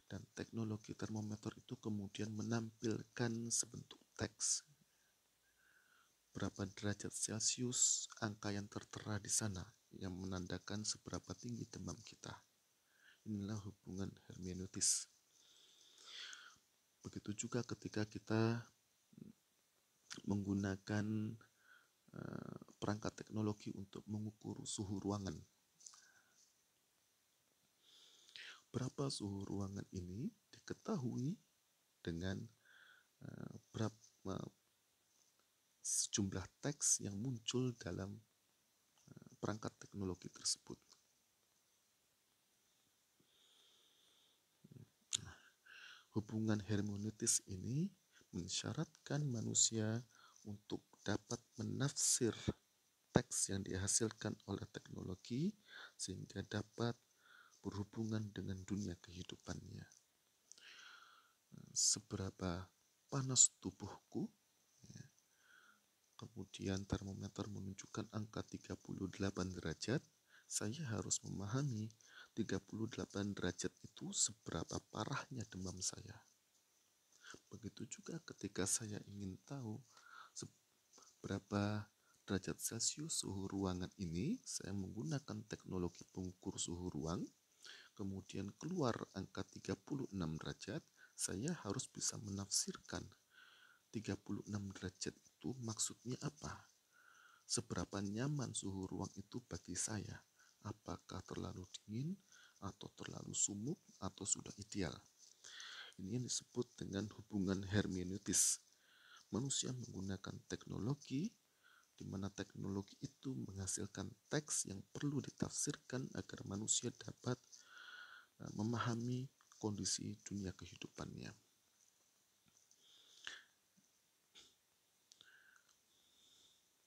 dan teknologi termometer itu kemudian menampilkan sebentuk teks. Berapa derajat Celcius, angka yang tertera di sana yang menandakan seberapa tinggi demam kita. Inilah hubungan hermeneutis. Begitu juga ketika kita menggunakan perangkat teknologi untuk mengukur suhu ruangan. Berapa suhu ruangan ini diketahui dengan sejumlah teks yang muncul dalam perangkat teknologi tersebut. Hubungan hermeneutis ini mensyaratkan manusia untuk dapat menafsir teks yang dihasilkan oleh teknologi sehingga dapat berhubungan dengan dunia kehidupannya. Seberapa panas tubuhku, ya. Kemudian termometer menunjukkan angka 38 derajat, saya harus memahami 38 derajat itu seberapa parahnya demam saya. Begitu juga ketika saya ingin tahu berapa derajat Celcius suhu ruangan ini, saya menggunakan teknologi pengukur suhu ruang, kemudian keluar angka 36 derajat, saya harus bisa menafsirkan 36 derajat itu maksudnya apa? Seberapa nyaman suhu ruang itu bagi saya? Apakah terlalu dingin atau terlalu sumuk atau sudah ideal? Ini yang disebut dengan hubungan hermeneutis. Manusia menggunakan teknologi di mana teknologi itu menghasilkan teks yang perlu ditafsirkan agar manusia dapat memahami kondisi dunia kehidupannya.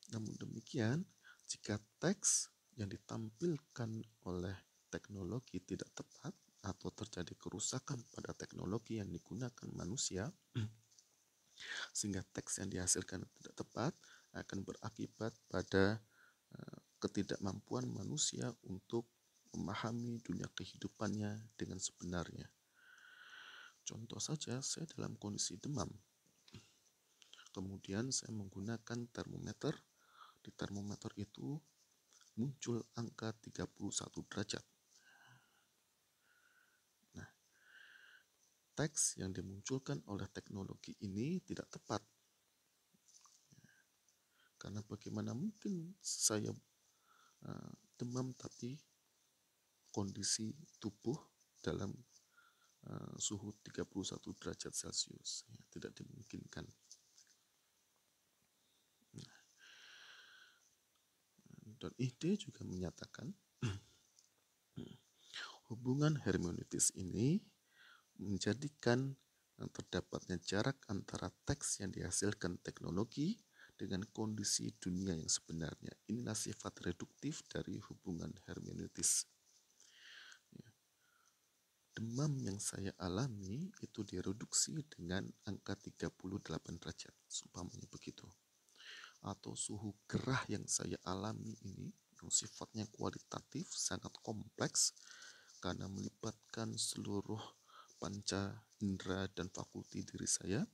Namun demikian, jika teks yang ditampilkan oleh teknologi tidak tepat atau terjadi kerusakan pada teknologi yang digunakan manusia, sehingga teks yang dihasilkan tidak tepat, akan berakibat pada ketidakmampuan manusia untuk memahami dunia kehidupannya dengan sebenarnya. Contoh saja, saya dalam kondisi demam. Kemudian saya menggunakan termometer. Di termometer itu muncul angka 31 derajat. Nah, teks yang dimunculkan oleh teknologi ini tidak tepat. Karena bagaimana mungkin saya demam tapi kondisi tubuh dalam suhu 31 derajat Celcius, ya, tidak dimungkinkan. Dan ide juga menyatakan hubungan hermeneutis ini menjadikan terdapatnya jarak antara teks yang dihasilkan teknologi dengan kondisi dunia yang sebenarnya. Inilah sifat reduktif dari hubungan hermeneutis. Demam yang saya alami itu direduksi dengan angka 38 derajat, umpamanya begitu. Atau suhu gerah yang saya alami ini, yang sifatnya kualitatif, sangat kompleks karena melibatkan seluruh panca indera dan fakulti diri saya,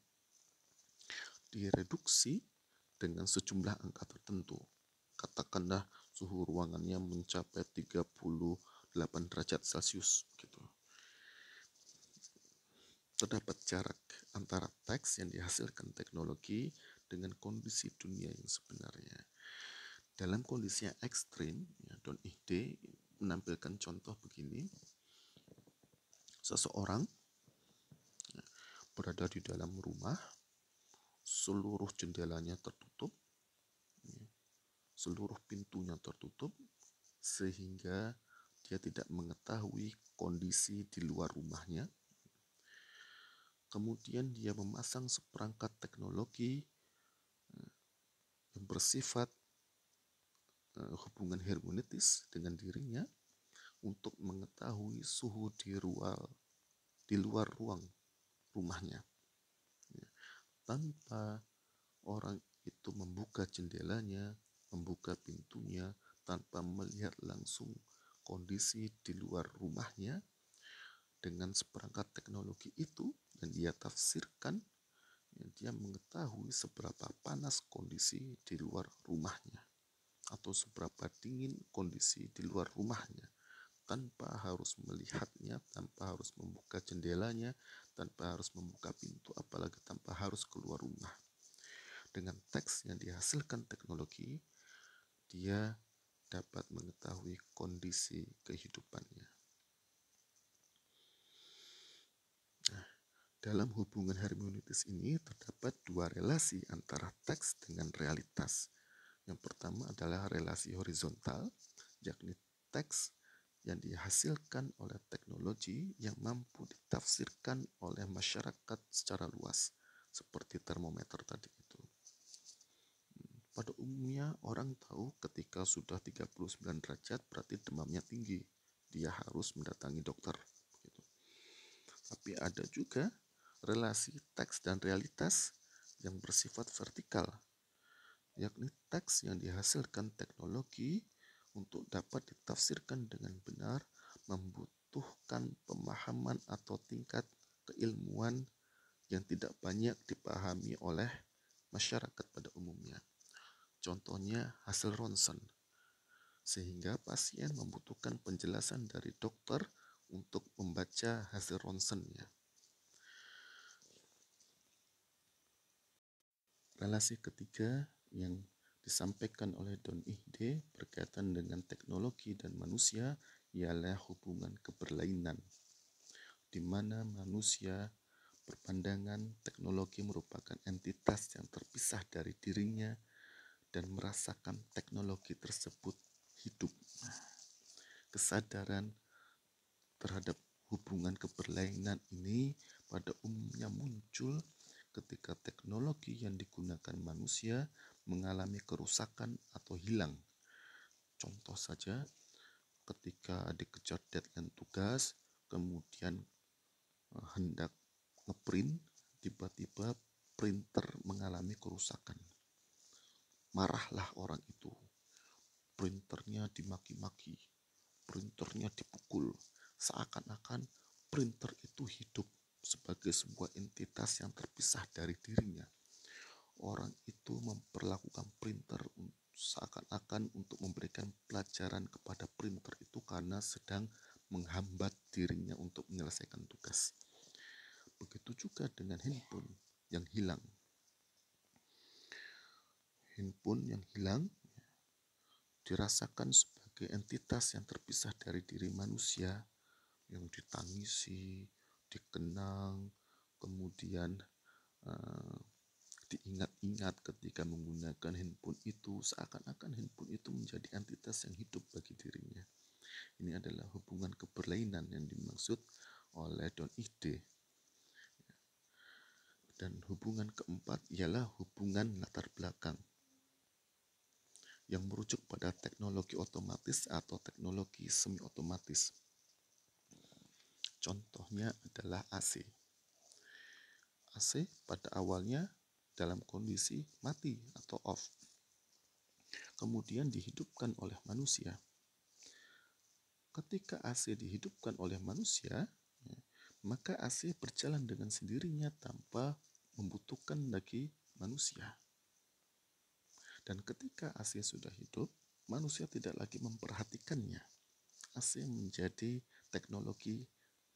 direduksi dengan sejumlah angka tertentu. Katakanlah suhu ruangannya mencapai 38 derajat Celcius gitu. Terdapat jarak antara teks yang dihasilkan teknologi dengan kondisi dunia yang sebenarnya. Dalam kondisi yang ekstrim, ya, Don Ihde menampilkan contoh begini. Seseorang berada di dalam rumah, seluruh jendelanya tertutup, seluruh pintunya tertutup, sehingga dia tidak mengetahui kondisi di luar rumahnya. Kemudian dia memasang seperangkat teknologi yang bersifat hubungan hermeneutis dengan dirinya untuk mengetahui suhu di luar ruang rumahnya. Tanpa orang itu membuka jendelanya, membuka pintunya, tanpa melihat langsung kondisi di luar rumahnya, dengan seperangkat teknologi itu yang dia tafsirkan, dia mengetahui seberapa panas kondisi di luar rumahnya atau seberapa dingin kondisi di luar rumahnya, tanpa harus melihatnya, tanpa harus membuka jendelanya, tanpa harus membuka pintu, apalagi tanpa harus keluar rumah. Dengan teks yang dihasilkan teknologi, dia dapat mengetahui kondisi kehidupannya. Nah, dalam hubungan hermeneutis ini terdapat dua relasi antara teks dengan realitas. Yang pertama adalah relasi horizontal, yakni teks yang dihasilkan oleh teknologi yang mampu ditafsirkan oleh masyarakat secara luas, seperti termometer tadi itu. Pada umumnya orang tahu ketika sudah 39 derajat berarti demamnya tinggi, dia harus mendatangi dokter. Gitu. Tapi ada juga relasi teks dan realitas yang bersifat vertikal, yakni teks yang dihasilkan teknologi untuk dapat ditafsirkan dengan benar membutuhkan pemahaman atau tingkat keilmuan yang tidak banyak dipahami oleh masyarakat pada umumnya. Contohnya hasil ronsen, sehingga pasien membutuhkan penjelasan dari dokter untuk membaca hasil ronsennya. Relasi ketiga yang disampaikan oleh Don Ihde berkaitan dengan teknologi dan manusia ialah hubungan keberlainan, di mana manusia berpandangan teknologi merupakan entitas yang terpisah dari dirinya dan merasakan teknologi tersebut hidup. Kesadaran terhadap hubungan keberlainan ini pada umumnya muncul ketika teknologi yang digunakan manusia mengalami kerusakan atau hilang. Contoh saja, ketika dikejar deadline tugas, kemudian hendak ngeprint, tiba-tiba printer mengalami kerusakan. Marahlah orang itu, printernya dimaki-maki, printernya dipukul, seakan-akan printer itu hidup sebagai sebuah entitas yang terpisah dari dirinya. Orang itu memperlakukan printer seakan-akan untuk memberikan pelajaran kepada printer itu karena sedang menghambat dirinya untuk menyelesaikan tugas. Begitu juga dengan handphone yang hilang. Handphone yang hilang dirasakan sebagai entitas yang terpisah dari diri manusia, yang ditangisi, dikenang, kemudian diingat-ingat ketika menggunakan handphone itu, seakan-akan handphone itu menjadi entitas yang hidup bagi dirinya. Ini adalah hubungan keberlainan yang dimaksud oleh Don Ihde. Dan hubungan keempat ialah hubungan latar belakang, yang merujuk pada teknologi otomatis atau teknologi semi otomatis. Contohnya adalah AC. AC pada awalnya dalam kondisi mati atau off. kemudian dihidupkan oleh manusia. Ketika AC dihidupkan oleh manusia, maka AC berjalan dengan sendirinya tanpa membutuhkan lagi manusia. Dan ketika AC sudah hidup, manusia tidak lagi memperhatikannya. AC menjadi teknologi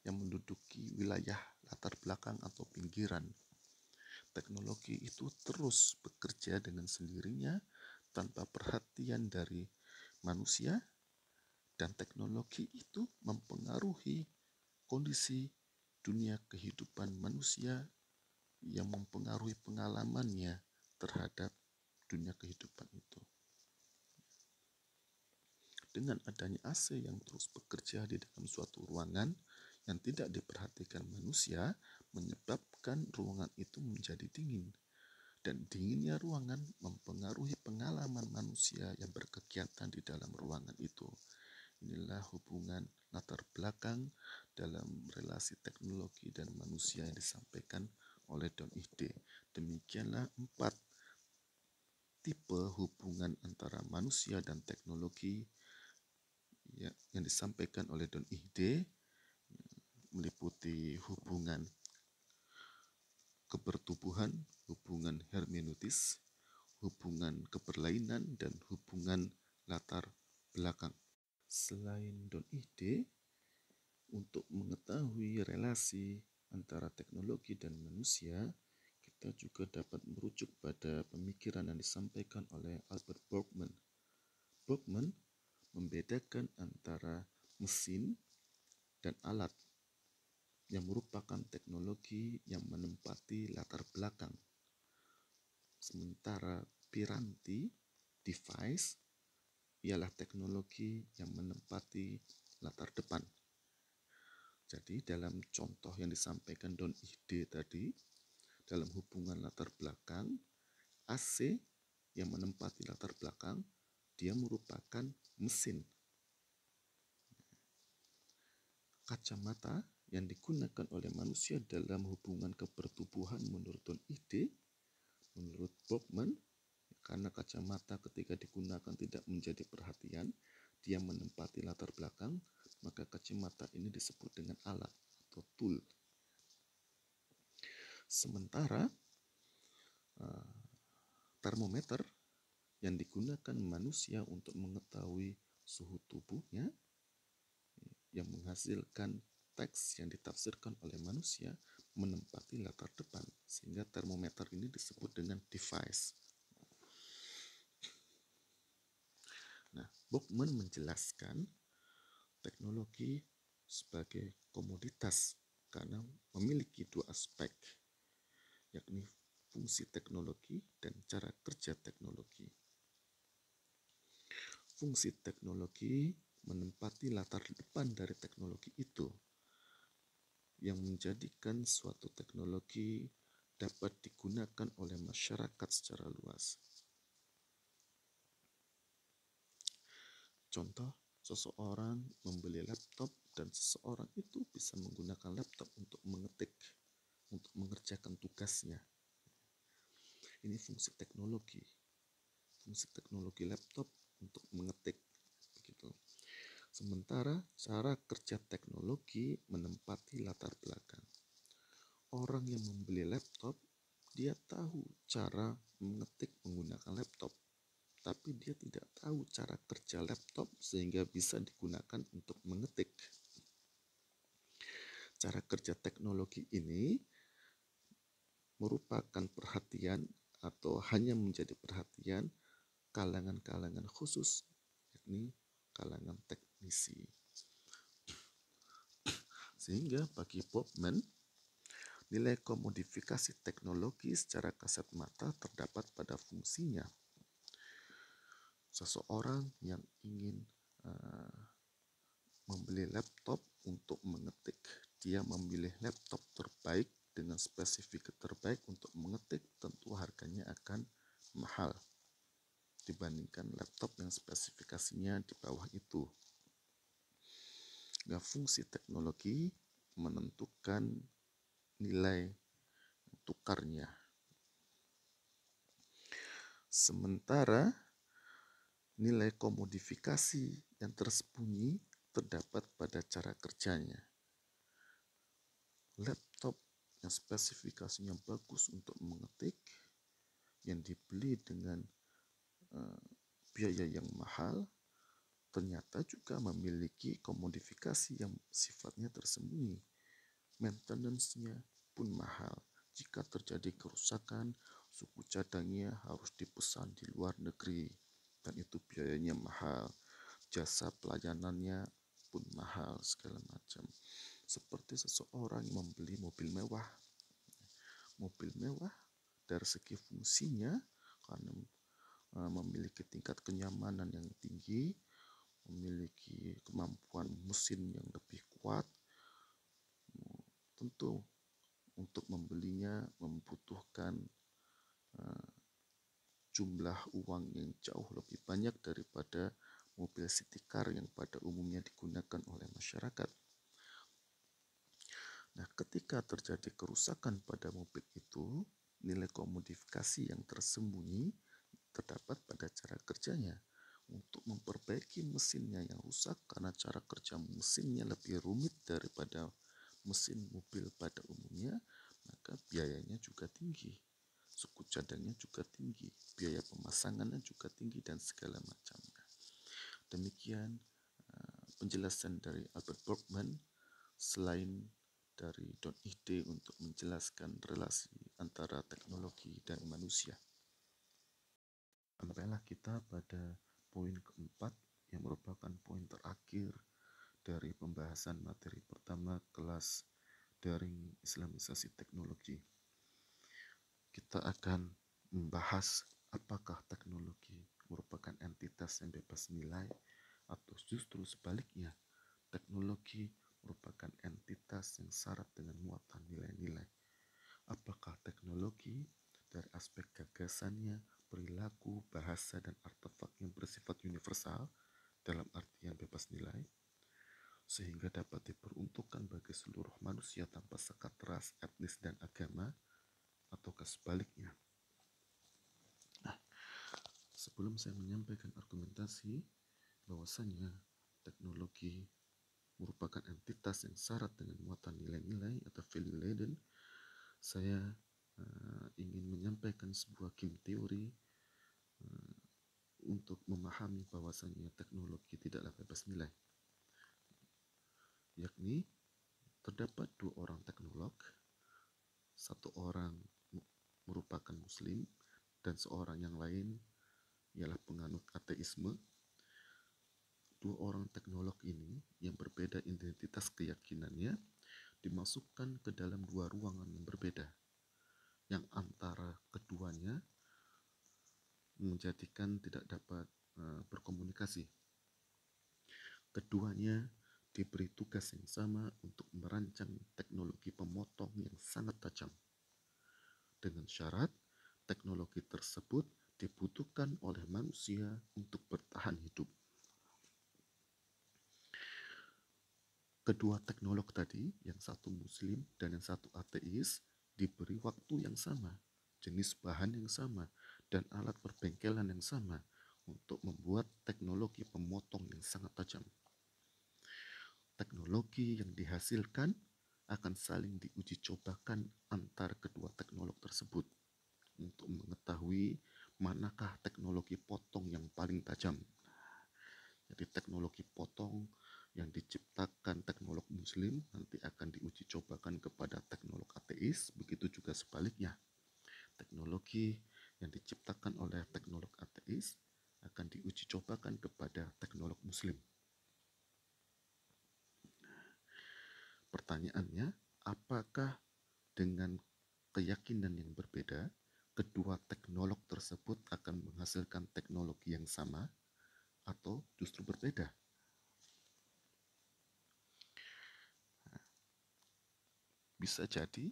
yang menduduki wilayah latar belakang atau pinggiran. Teknologi itu terus bekerja dengan sendirinya tanpa perhatian dari manusia, dan teknologi itu mempengaruhi kondisi dunia kehidupan manusia yang mempengaruhi pengalamannya terhadap dunia kehidupan itu. Dengan adanya AC yang terus bekerja di dalam suatu ruangan yang tidak diperhatikan manusia, menyebabkan ruangan itu menjadi dingin. Dan dinginnya ruangan mempengaruhi pengalaman manusia yang berkegiatan di dalam ruangan itu. Inilah hubungan latar belakang dalam relasi teknologi dan manusia yang disampaikan oleh Don Ihde. Demikianlah 4 tipe hubungan antara manusia dan teknologi yang disampaikan oleh Don Ihde, meliputi hubungan kebertubuhan, hubungan hermeneutis, hubungan keberlainan, dan hubungan latar belakang. Selain Don Ihde, untuk mengetahui relasi antara teknologi dan manusia, kita juga dapat merujuk pada pemikiran yang disampaikan oleh Albert Borgman. Borgman membedakan antara mesin dan alat yang merupakan teknologi yang menempati latar belakang. Sementara piranti, device, ialah teknologi yang menempati latar depan. Jadi dalam contoh yang disampaikan Don Ihde tadi, dalam hubungan latar belakang, AC yang menempati latar belakang, dia merupakan mesin. Kacamata yang digunakan oleh manusia dalam hubungan kebertubuhan menurut Don Ihde, menurut Borgman, karena kacamata ketika digunakan tidak menjadi perhatian, dia menempati latar belakang, maka kacamata ini disebut dengan alat atau tool. Sementara termometer yang digunakan manusia untuk mengetahui suhu tubuhnya, yang menghasilkan teks yang ditafsirkan oleh manusia, menempati latar depan, sehingga termometer ini disebut dengan device. Nah, Borgman menjelaskan teknologi sebagai komoditas karena memiliki 2 aspek, yakni fungsi teknologi dan cara kerja teknologi. Fungsi teknologi menempati latar depan dari teknologi itu, yang menjadikan suatu teknologi dapat digunakan oleh masyarakat secara luas. Contoh, seseorang membeli laptop dan seseorang itu bisa menggunakan laptop untuk mengetik, untuk mengerjakan tugasnya. Ini fungsi teknologi laptop untuk mengetik, begitu. Sementara cara kerja teknologi menempati latar belakang. Orang yang membeli laptop, dia tahu cara mengetik menggunakan laptop, tapi dia tidak tahu cara kerja laptop sehingga bisa digunakan untuk mengetik. Cara kerja teknologi ini merupakan perhatian atau hanya menjadi perhatian kalangan-kalangan khusus, yakni kalangan teknisi. Sehingga bagi Borgman, nilai komodifikasi teknologi secara kasat mata terdapat pada fungsinya. Seseorang yang ingin membeli laptop untuk mengetik, dia memilih laptop terbaik dengan spesifik terbaik untuk mengetik, tentu harganya akan mahal dibandingkan laptop yang spesifikasinya di bawah itu. Nah, fungsi teknologi menentukan nilai tukarnya. Sementara Nilai komodifikasi yang tersembunyi terdapat pada cara kerjanya. Laptop yang spesifikasinya bagus untuk mengetik, yang dibeli dengan biaya yang mahal, ternyata juga memiliki komodifikasi yang sifatnya tersembunyi. Maintenance-nya pun mahal. Jika terjadi kerusakan, suku cadangnya harus dipesan di luar negeri, dan itu biayanya mahal. Jasa pelayanannya pun mahal, segala macam. Seperti seseorang yang membeli mobil mewah. Mobil mewah dari segi fungsinya, karena memiliki tingkat kenyamanan yang tinggi, memiliki kemampuan mesin yang lebih kuat, tentu untuk membelinya membutuhkan jumlah uang yang jauh lebih banyak daripada mobil city car yang pada umumnya digunakan oleh masyarakat. Nah, ketika terjadi kerusakan pada mobil itu, nilai komodifikasi yang tersembunyi terdapat pada cara kerjanya. Untuk memperbaiki mesinnya yang rusak karena cara kerja mesinnya lebih rumit daripada mesin mobil pada umumnya, maka biayanya juga tinggi. Suku cadangnya juga tinggi, biaya pemasangannya juga tinggi, dan segala macamnya. Demikian penjelasan dari Albert Berkman, selain dari Don Ihde untuk menjelaskan relasi antara teknologi dan manusia. Sampailah kita pada poin keempat yang merupakan poin terakhir dari pembahasan materi pertama kelas daring Islamisasi teknologi. Kita akan membahas apakah teknologi merupakan entitas yang bebas nilai atau justru sebaliknya, teknologi merupakan entitas yang syarat dengan muatan nilai-nilai. Apakah teknologi dari aspek gagasannya, perilaku, bahasa, dan artefak yang bersifat universal dalam artian bebas nilai, sehingga dapat diperuntukkan bagi seluruh manusia tanpa sekat ras, etnis, dan agama, ataukah sebaliknya? Nah, sebelum saya menyampaikan argumentasi bahwasanya teknologi merupakan entitas yang syarat dengan muatan nilai-nilai atau value laden, saya ingin menyampaikan sebuah game teori untuk memahami bahwasanya teknologi tidaklah bebas nilai. Yakni terdapat dua orang teknolog, satu orang merupakan muslim dan seorang yang lain ialah penganut ateisme. Dua orang teknolog ini yang berbeda identitas keyakinannya dimasukkan ke dalam dua ruangan yang berbeda, yang antara keduanya menjadikan tidak dapat berkomunikasi. Keduanya diberi tugas yang sama untuk merancang teknologi pemotong yang sangat tajam. Dengan syarat, teknologi tersebut dibutuhkan oleh manusia untuk bertahan hidup. Kedua teknolog tadi, yang satu muslim dan yang satu ateis, diberi waktu yang sama, jenis bahan yang sama, dan alat perbengkelan yang sama untuk membuat teknologi pemotong yang sangat tajam. Teknologi yang dihasilkan akan saling diuji cobakan antar kedua teknolog tersebut untuk mengetahui manakah teknologi potong yang paling tajam. Jadi teknologi potong yang diciptakan teknolog muslim nanti akan diuji cobakan kepada teknolog ateis, begitu juga sebaliknya. Teknologi yang diciptakan oleh teknolog ateis akan diuji cobakan kepada teknolog muslim. Pertanyaannya, apakah dengan keyakinan yang berbeda, kedua teknolog tersebut akan menghasilkan teknologi yang sama atau justru berbeda? Bisa jadi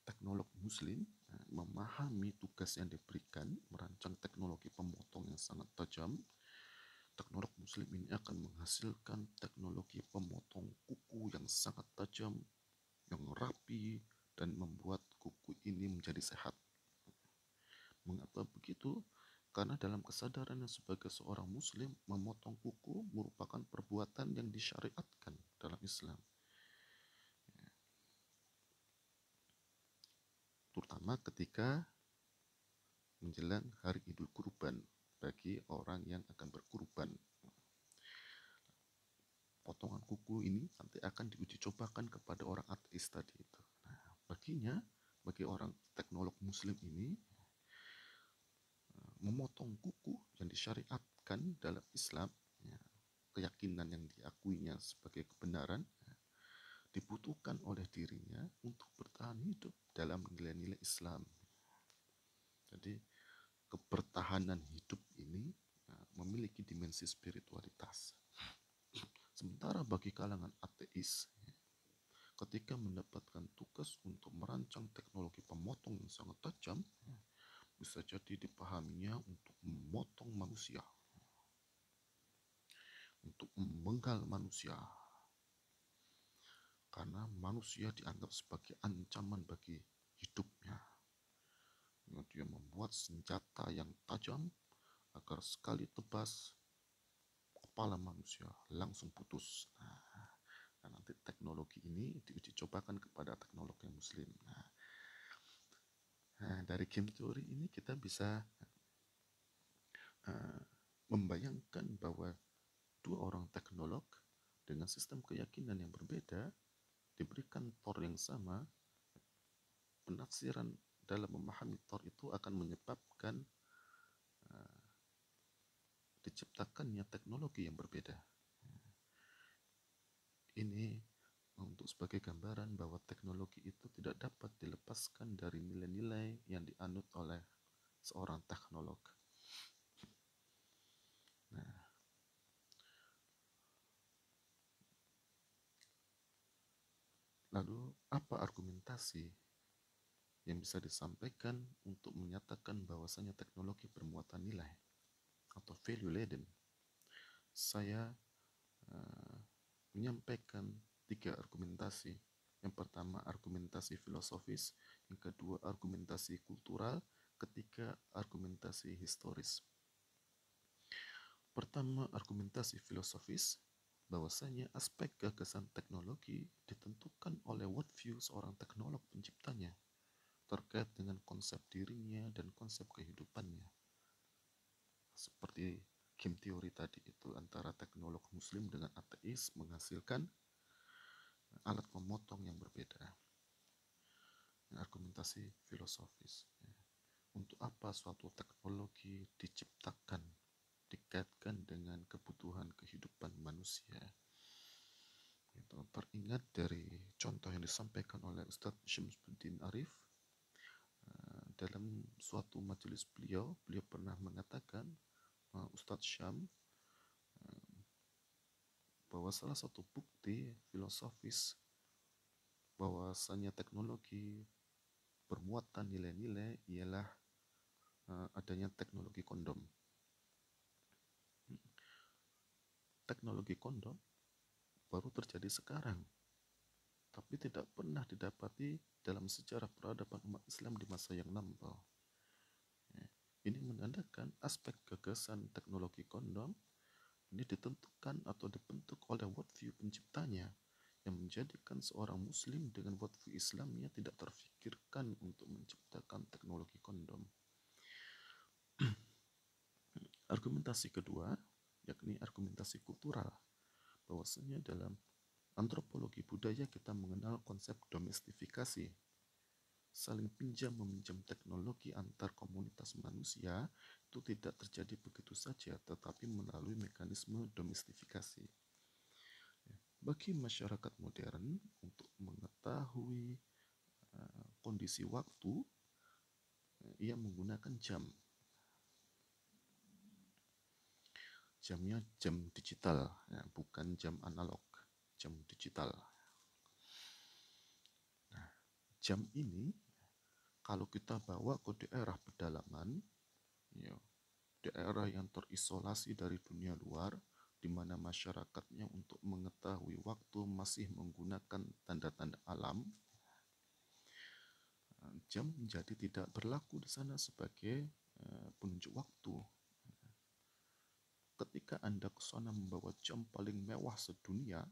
teknolog muslim memahami tugas yang diberikan merancang teknologi pemotong yang sangat tajam. Teknolog muslim ini akan menghasilkan teknologi pemotong kuku yang sangat tajam, yang rapi, dan membuat kuku ini menjadi sehat. Mengapa begitu? Karena dalam kesadarannya sebagai seorang muslim, memotong kuku merupakan perbuatan yang disyariatkan dalam Islam. Terutama ketika menjelang hari Idul Kurban bagi orang yang akan berkurban. Potongan kuku ini nanti akan diuji cobakan kepada orang ateis tadi itu. Nah, bagi orang teknolog muslim ini, memotong kuku yang disyariatkan dalam Islam, ya, keyakinan yang diakuinya sebagai kebenaran, ya, dibutuhkan oleh dirinya untuk bertahan hidup dalam nilai-nilai Islam. Jadi kebertahanan hidup ini memiliki dimensi spiritualitas. Sementara bagi kalangan ateis, ya, ketika mendapatkan tugas untuk merancang teknologi pemotong yang sangat tajam, ya, bisa jadi dipahaminya untuk memotong manusia, untuk memenggal manusia, karena manusia dianggap sebagai ancaman bagi hidupnya. Dia membuat senjata yang tajam agar sekali tebas kepala manusia langsung putus. Nah, nanti teknologi ini diuji cobakan kepada teknolog yang muslim. Nah, dari game teori ini kita bisa membayangkan bahwa dua orang teknolog dengan sistem keyakinan yang berbeda diberikan Tor yang sama, penafsiran dalam memahami Tor itu akan menyebabkan diciptakannya teknologi yang berbeda. Ini untuk sebagai gambaran bahwa teknologi itu tidak dapat dilepaskan dari nilai-nilai yang dianut oleh seorang teknolog. Nah, lalu apa argumentasi yang bisa disampaikan untuk menyatakan bahwasanya teknologi bermuatan nilai atau value laden? Saya menyampaikan 3 argumentasi. Yang pertama argumentasi filosofis, yang kedua argumentasi kultural, ketiga argumentasi historis. Pertama, argumentasi filosofis, bahwasanya aspek gagasan teknologi ditentukan oleh worldview seorang teknolog penciptanya terkait dengan konsep dirinya dan konsep kehidupannya. Seperti game teori tadi itu, antara teknolog muslim dengan ateis menghasilkan alat memotong yang berbeda. Argumentasi filosofis. Untuk apa suatu teknologi diciptakan, dikaitkan dengan kebutuhan kehidupan manusia? Itu teringat dari contoh yang disampaikan oleh Ustadz Syamsuddin Arif dalam suatu majelis beliau pernah mengatakan, Ustadz Syam, bahwa salah satu bukti filosofis bahwasanya teknologi bermuatan nilai-nilai ialah adanya teknologi kondom. Teknologi kondom baru terjadi sekarang, tapi tidak pernah didapati dalam sejarah peradaban umat Islam di masa yang lampau. Ini menandakan aspek gagasan teknologi kondom ini ditentukan atau dibentuk oleh worldview penciptanya, yang menjadikan seorang muslim dengan worldview Islamnya tidak terfikirkan untuk menciptakan teknologi kondom. Argumentasi kedua, yakni argumentasi kultural, bahwasanya dalam antropologi budaya kita mengenal konsep domestifikasi, saling pinjam meminjam teknologi antar komunitas manusia itu tidak terjadi begitu saja, tetapi melalui mekanisme domestifikasi. Bagi masyarakat modern, untuk mengetahui kondisi waktu, ia menggunakan jam. Jamnya jam digital, ya, bukan jam analog, jam digital. Nah, jam ini kalau kita bawa ke daerah pedalaman, ya, daerah yang terisolasi dari dunia luar, di mana masyarakatnya untuk mengetahui waktu masih menggunakan tanda-tanda alam, jam menjadi tidak berlaku di sana sebagai penunjuk waktu. Ketika Anda ke sana membawa jam paling mewah sedunia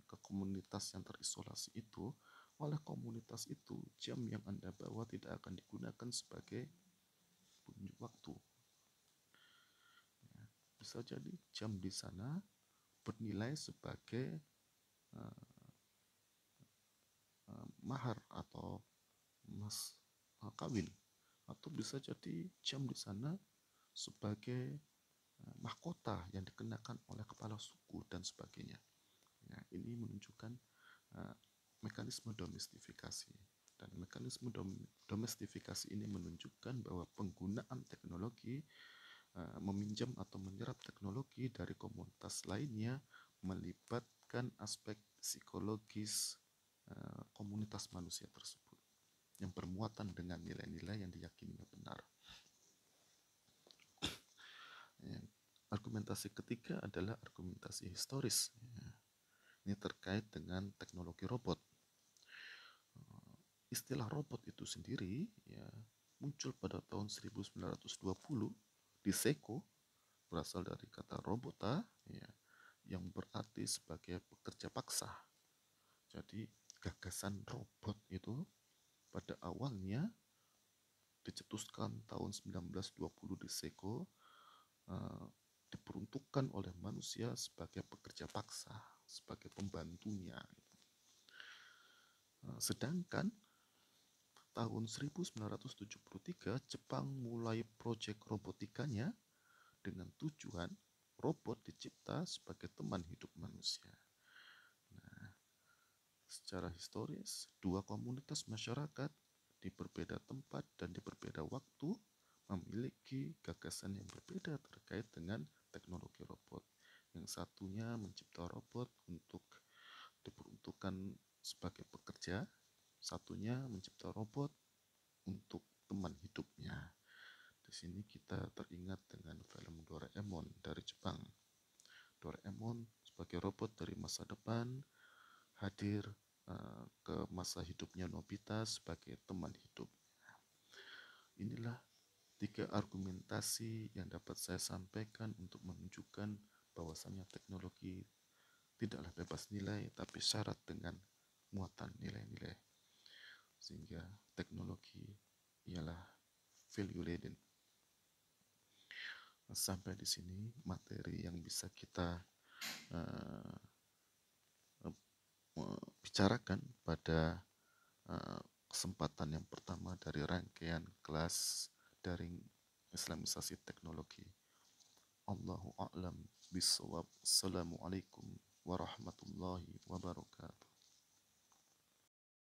ke komunitas yang terisolasi itu, oleh komunitas itu jam yang Anda bawa tidak akan digunakan sebagai penunjuk waktu. Bisa jadi jam di sana bernilai sebagai mahar atau mas kawin, atau bisa jadi jam di sana sebagai mahkota yang dikenakan oleh kepala suku dan sebagainya. Ya, ini menunjukkan mekanisme domestifikasi, dan mekanisme domestifikasi ini menunjukkan bahwa penggunaan teknologi meminjam atau menyerap teknologi dari komunitas lainnya melibatkan aspek psikologis komunitas manusia tersebut yang bermuatan dengan nilai-nilai yang diyakininya benar. Argumentasi ketiga adalah argumentasi historis. Ini terkait dengan teknologi robot. Istilah robot itu sendiri ya muncul pada tahun 1920 di Seko, berasal dari kata robota ya, yang berarti sebagai pekerja paksa. Jadi gagasan robot itu pada awalnya dicetuskan tahun 1920 di Seko, diperuntukkan oleh manusia sebagai pekerja paksa, sebagai pembantunya. Sedangkan tahun 1973 Jepang mulai proyek robotikanya dengan tujuan robot dicipta sebagai teman hidup manusia. Nah, secara historis, dua komunitas masyarakat di berbeda tempat dan di berbeda waktu memiliki gagasan yang berbeda terkait dengan teknologi robot. Yang satunya mencipta robot untuk diperuntukkan sebagai pekerja, satunya mencipta robot untuk teman hidupnya. Di sini kita teringat dengan film Doraemon dari Jepang. Doraemon sebagai robot dari masa depan hadir ke masa hidupnya Nobita sebagai teman hidup. Inilah tiga argumentasi yang dapat saya sampaikan untuk menunjukkan bahwasannya teknologi tidaklah bebas nilai, tapi syarat dengan muatan nilai-nilai. Sehingga teknologi ialah value laden. Sampai di sini materi yang bisa kita bicarakan pada kesempatan yang pertama dari rangkaian kelas daring Islamisasi teknologi. Allahu a'lam bishawab. Assalamualaikum warahmatullahi wabarakatuh.